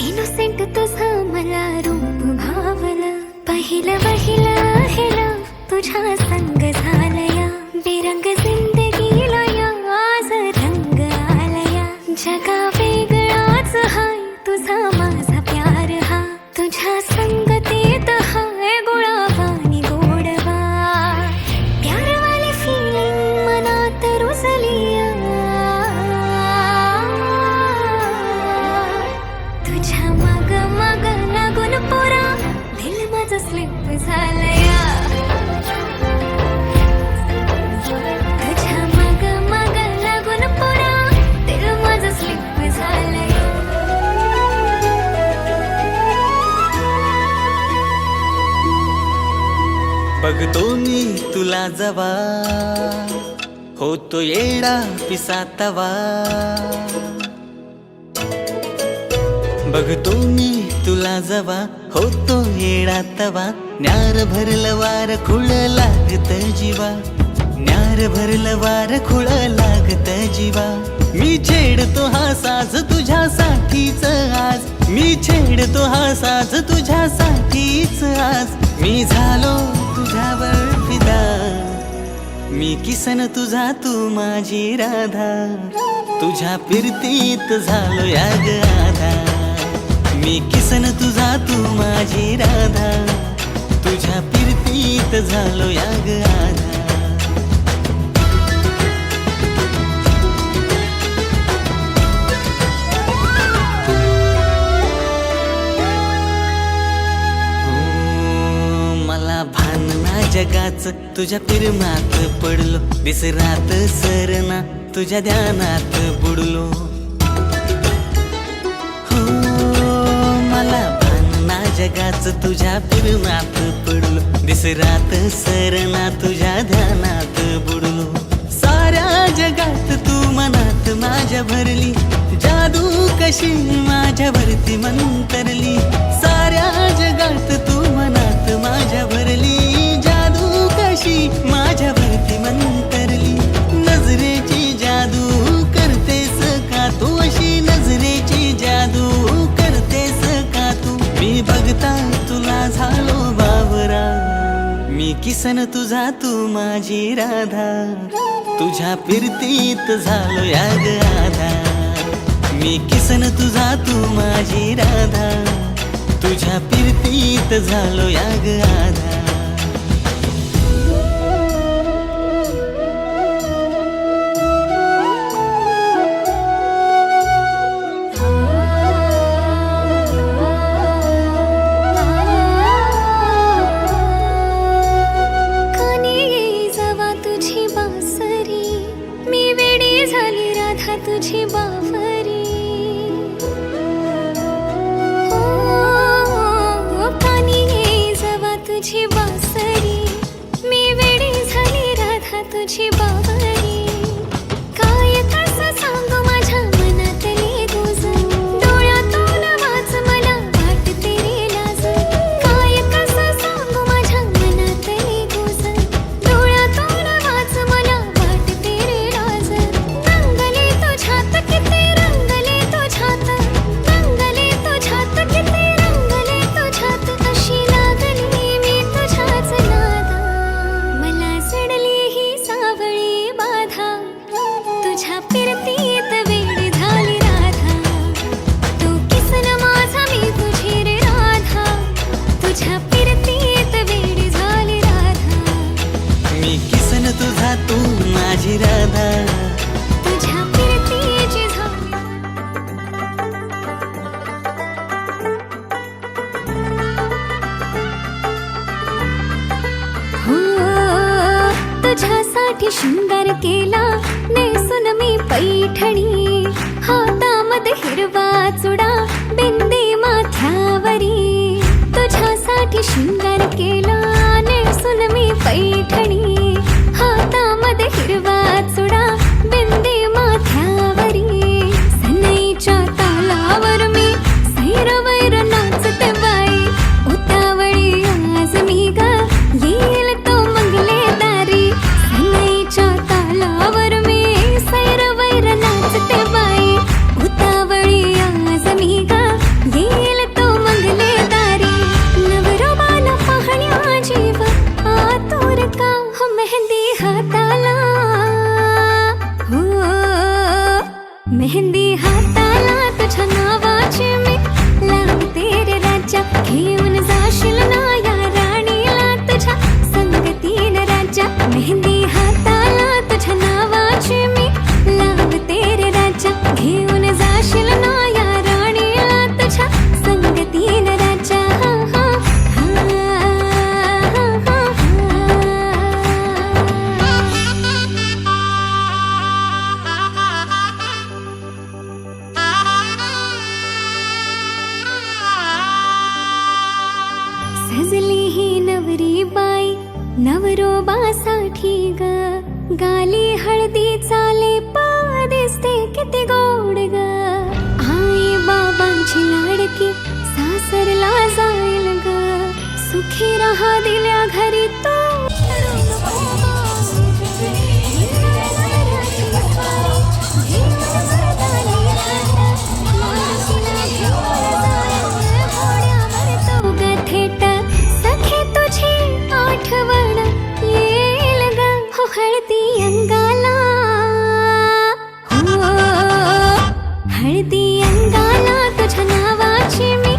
इनोसेंट तुझं मला रूप भावलं. पहिलं पहिलं हेला तुझ्या संग झालया, बेरंग जिंदगीला या आज रंग आलया. जगा वेगळाच हाय तुझा माझा प्यार हा, तुझ्या संगतीत हाय गुळावानी गोडवा. प्यारवाली फिलिंग मनात रुजलिया, तुझ्या माग माग लागून पोरा दिल माझं स्लिप झालया. तुझ्या माग माग लागून पोरा दिल माझं स्लिप झालया. बघतो मी तुला जवा, होतो येडा पिसातवा. बघतो मी तुला जवा, होतो येडा तवा. न्यार भरलं वार खुळ लागत जीवा, न्यार भरलं वार खुळ लागत जीवा. मी छेडतो हा साज तुझ्यासाठीच आज, मी छेडतो हा साज तुझ्यासाठीच आज. मी झालो तुझ्यावर फिदा, मी किसन तुझा तू माझी राधा. तुझ्या फिरतीत झालो या ग आधा, मी किसन तुझा तू माझी राधा. तुझ्या फिरतीत झालो या ग आधा. मला भान ना जगाच, तुझ्या प्रेमात पडलो, विसरात सरना तुझ्या ध्यानात बुडलो. मला भान ना जगाच, तुझ्या प्रेमात पडलो, विसरात सरना तुझ्या ध्यानात बुडलो. साऱ्या जगात तू मनात माझ्या भरली, जादू कशी माझ्यावरती मंतरली. साऱ्या जगात तू मनात माझ्या भरली, जादू कशी माझ्यावरती मंतरली. नजरेची जादू करतेस का तू किसन तुझा तू माझी राधा तुझ्या फिरतीत झालो या ग आधा मी किसन तुझा तू माझी राधा तुझ्या फिरतीत झालो या ग आधा तुझी बावरी कानी जवा तुझी बासरी मी वेडी झाली राधा तुझी बावरी काय कसं सांगू माझ्या मनातली तुझ डोळ्यातून वाच मला वाटते रे लाज काय कसं सांगू माझ्या मनातली तुझ डोळ्यातून वाच मला वाटते रे लाज रंगले तुझ्यात किती रंगले तुझ्यात रंगले तुझ्यात किती रंगले तुझ्यात अशी लागली मी तुझ्याच नादा मला जडली ही सावळी बाधा तुझ्या फिरतीत वेडी झाली राधा तू किसन माझा मी तुझी रे राधा तुझ्या फिरतीत वेडी झाली राधा मी किसन तुझा तू माझी राधा तुझ्या फिरतीची झाली हो तुझ्यासाठी शृंगार केला नेसून मी पैठणी हातामध्ये हिरवा चुडा बिंदी माथ्यावरी तुझ्यासाठी शृंगार केला नेसून मी पैठणी हातामध्ये हिरवा चुडा बिंदी माथ्यावरी सनईच्या तालावर मी सैरवैर नाचते बाई उतावळी आज मी ग येईल तो मंगले दारी सनईच्या तालावर मी सैरवैर नाचते बाई उतावळी आज मी ग येईल तो मंगले दारी नवरोबाला पाहण्या जीव आतुर का हो मेहंदी हाताला हो मेहंदी हाताला तुझ्या नावाची मी लावते रे राजा घेऊन जाशील ना या राणीला तुझ्या संगतीन राजा मेहंदी हाताला तुझ्या नावाची मी लावते रे राजा घेऊन जाशील ना या राणीला तुझ्या संगतीन राजा सजली ही नवरी बाई नवरोबासाठी ग गाली हळदी चाले पा दिसते किती गोड ग आई बाबांची लाडकी सासरला जाईल ग सुखी राहा दिल्या घरी तो थेट सखे तुझी आठवण येईल ग हो हळदी अंगाला हो हळदी अंगाला तुझ्या नावाची मी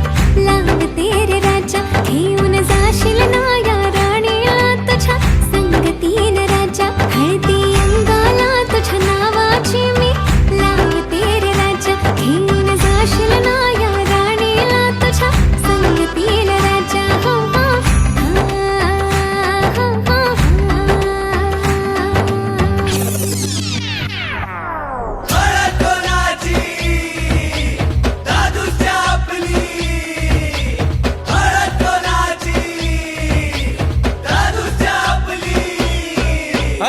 लावते रे राजा घेऊन जाशील ना या राणीला तुझ्या संगतीन राजा हळदी अंगाला तुझ्या नावाची मी लावते रे राजा घेऊन जाशील ना या राणीला तुझ्या संगतीन राजा हो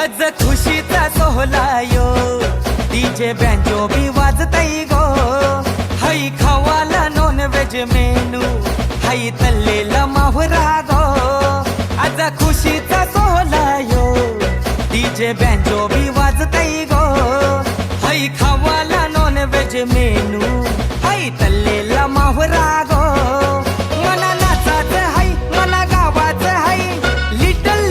आज खुशीचा सोहळा यो डीजे बँजो बी वाजतई गो हाई खावाला नॉन व्हेज मेनू हाई तल्लेला माहुरा गो आज खुशीचा सोहळा यो डीजे बँजो बी वाजतई गो हाई खावाला नॉन व्हेज मेनू हाई तल्लेला माहुरा गो मला नाचाच हाई मला गावाच हाई लिटल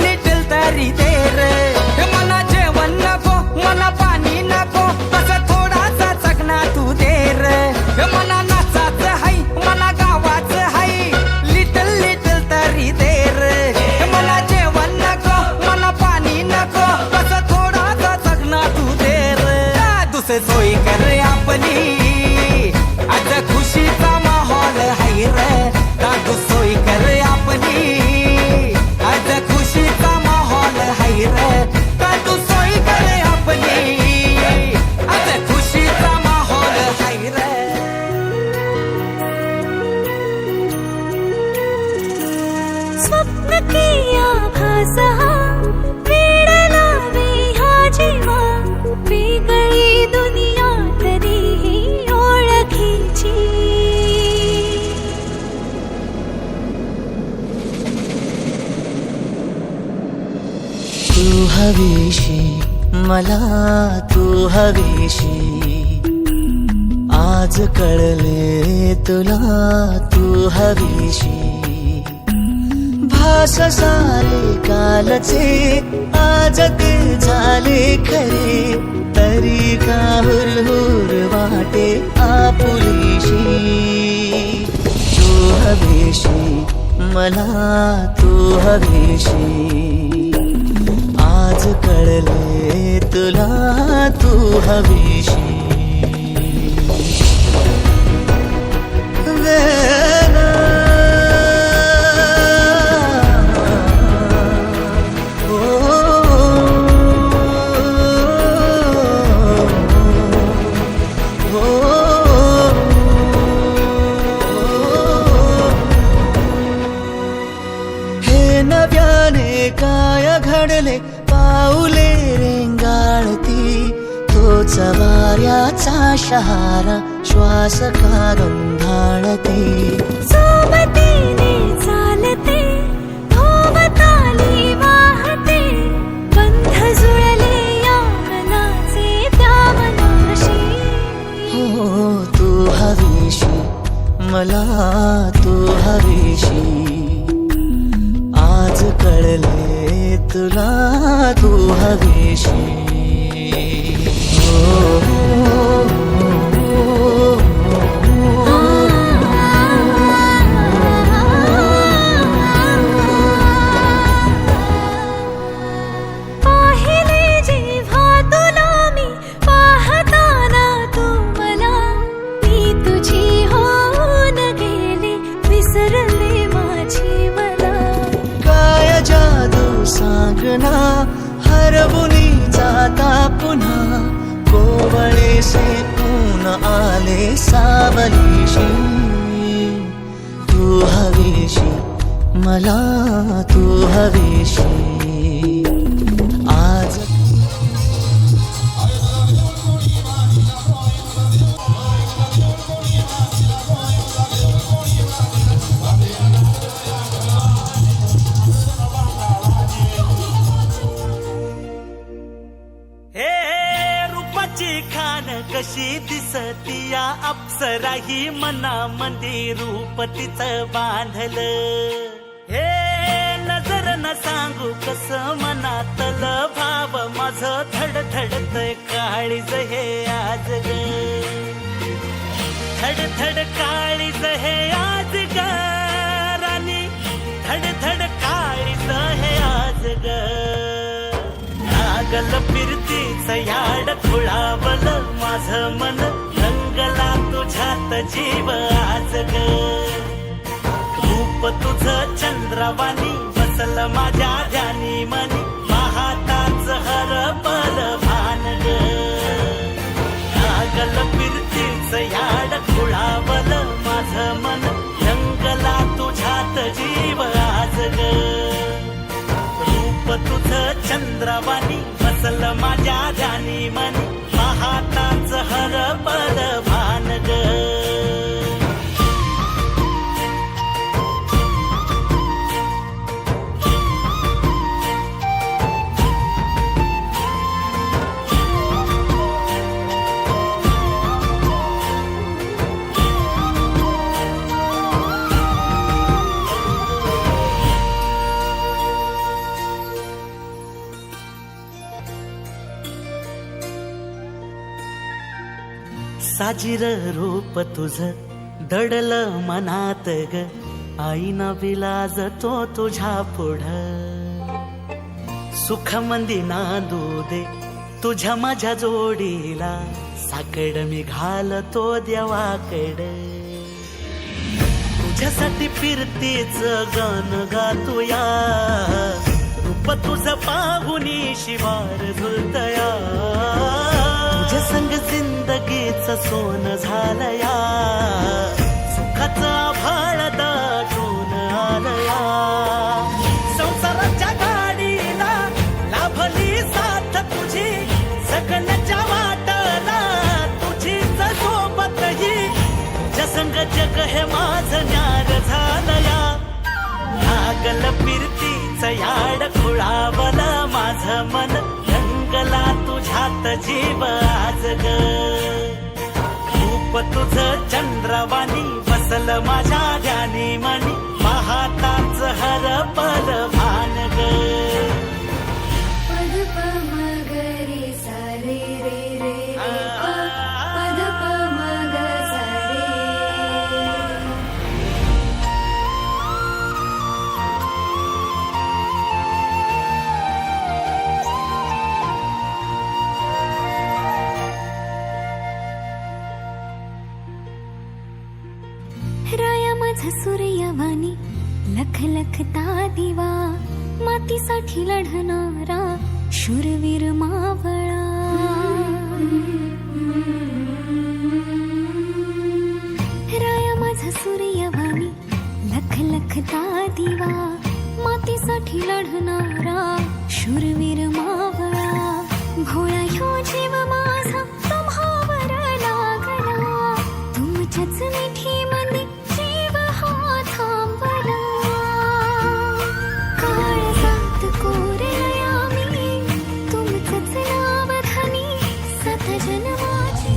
हवीशी मला तू हवीशी आज कळले तुला तू हवीशी भास झाले कालचे आज ते झाले खरे तरी का हुरहुर वाटे आपुलीशी तू हवीशी मला तू हवीशी आज कळले तुला तू हवीशी हे नव्याने काय घडले पाऊले रेंगाळती तोच वाऱ्याचा शहारा श्वास का गंधाळते सोबतीने चालते भोवताली वाहते बंध जुळले या मनाचे त्या मनाशी हो तू हवीशी मला तू हवीशी आज कळले तुला तू हवीशी पाहिले जेव्हा तुला मी पाहताना तू मला मी तुझी होऊन गेले विसरले माझी मला काय जादू सांगना हरवुनी जाता पुन्हा कोवळे से ऊन आले सावलीशी तू हवीशी मला तू हवीशी आज रूपाची खान कशी दिसती या अप्सरा ही मनामध्ये रूप तिचं बांधलं हे नजर न सांगू कस मनातल भाव माझं धडधडतय काळीज हे आज ग धडधड काळीज हे आज ग राणी धडधड काळीज हे आज ग लागल फिरतीच याड खुळावल माझं मन रंगला तुझ्यात जीव आज ग रूप तुझं चंद्रवाणी बसल माझ्या ध्यानी मनी पाहताच हरपल भान ग लागल फिरतीच याड खुळावल माझं मन रंगला तुझ्यात जीव आज ग रूप तुझं चंद्रवाणी बसल माझ्या ध्यानी मनी पाहताच हरपल भान ग साजिर रूप तुझ दडल मनात ग आईना विलाज तो तुझ्या पुढ सुख मंदी नांदू दे तुझ्या माझ्या जोडीला साकड मी घालतो देवाकड तुझ्यासाठी फिरतेच गाण गातोया रूप तुझं पाहुनी शिवार झुलतया तुझ्या संग जिंदगीच सोन झालया सुखाचा आभाळ दाटून आलया संसाराच्या गाडीला लाभली साथ तुझी सगळ्याच्या वाटला तुझीच सोबतही तुझ्या संग जग हे माझं न्यार झालया लागल फिरतीच याड खुळावलं माझं मन, रंगला तुझ्यात जीव आज ग. रूप तुझं चंद्रवाणी बसल माझ्या ध्यानी मनी, पाहताच हरपल भान ग. पद प म ग रे सा रे रे रे रे प, पद प म ग सा रे. राया माझा सूर्यवाणी लख लखता दिवा, मातीसाठी लढणारा शूरवीर मावळा. राया माझा सूर्यवाणी लख लखता दिवा, मातीसाठी लढणारा शूरवीर मावळा. भोळा ह्यो जीव माझा तुम्हावर लागला, तुमच्याच मिठी मध्ये जीव हा थांबला. काळजात कोरलया मी तुमचंच नाव धनी, सात जन्माची.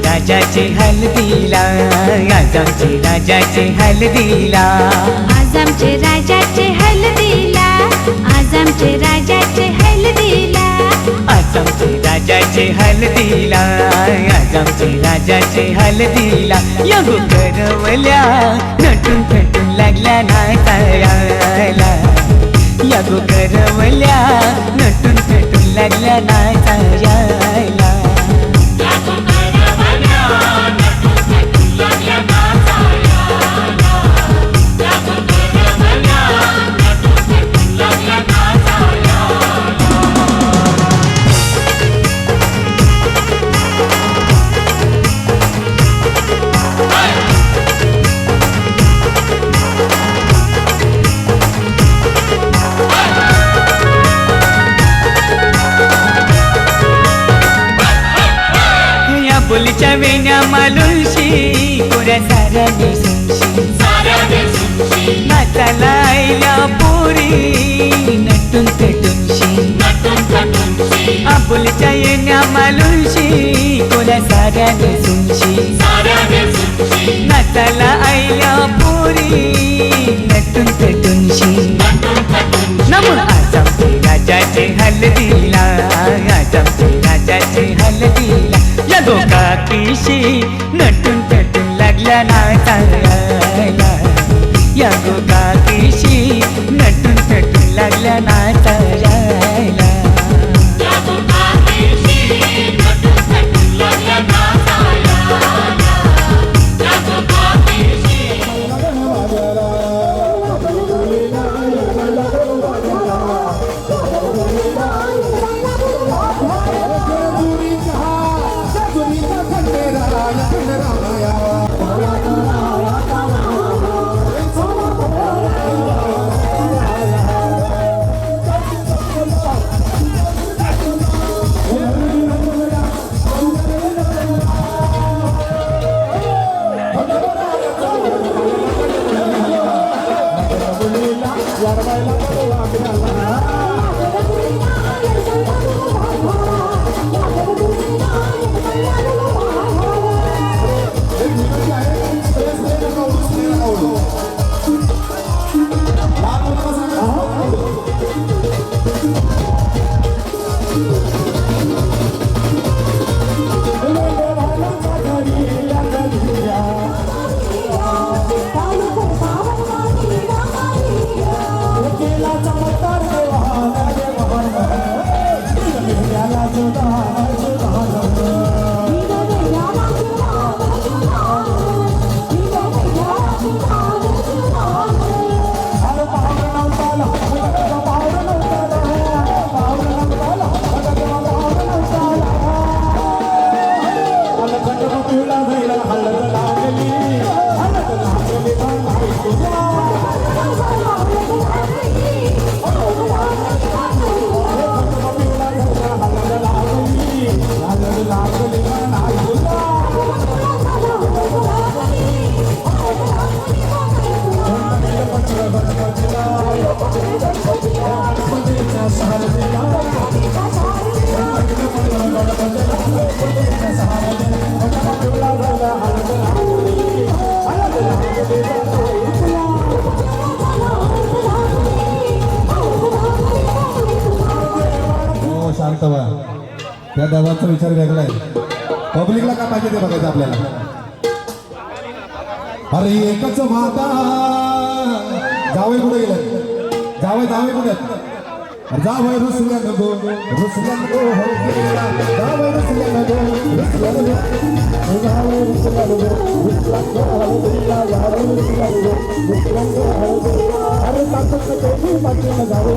राजाचे हल्दीला, आज आमचे राजाचे हल्दीला. आज आमचे राजाचे हल्दीला, आज आमचे राजाचे हल्दीला. आज आमचे राजाचे हल्दीला, आज आमचे राजाचे हल्दीला. या करवल्या नटून फटून लागल्या नाचायला, या करवल्या नटून फटून लागल्या नाचायला. बोलीच्या वेण्या मालुशी कोऱ्या साऱ्या नेसूनशी, नाचाला आईला पोरी नटून पेटूनशी. आबोलीच्या येण्या मालुशी कोऱ्या साऱ्या नेसूनशी, नाचाला आईला पोरी नटून पेटूनशी. नमून आज आमचे राजाचे हल्दीला, आज आमचे राजाचे हल्दीला. या गोकाकीशी नटून पेटून लागल्या नाचायला, या गोकाकीशी नटून पेटून लागल्या नाचायला. राया त्या दादाचा विचार वेगळा आहे. पब्लिकला काय पाहिजे ते बघायचं आपल्याला. अरे एकच माता जावई कुठे गेले? जावई कुठे आहेत? जावई रुसल्या नको रुसल्या नको हो गेला. जावई रुसल्या नको रुसल्या नको जावई रुसल्या नको रुसल्या नको हो गेला. जावई रुसल्या नको रुसल्या नको हो गेला. अरे ताकद नको बाकी जावई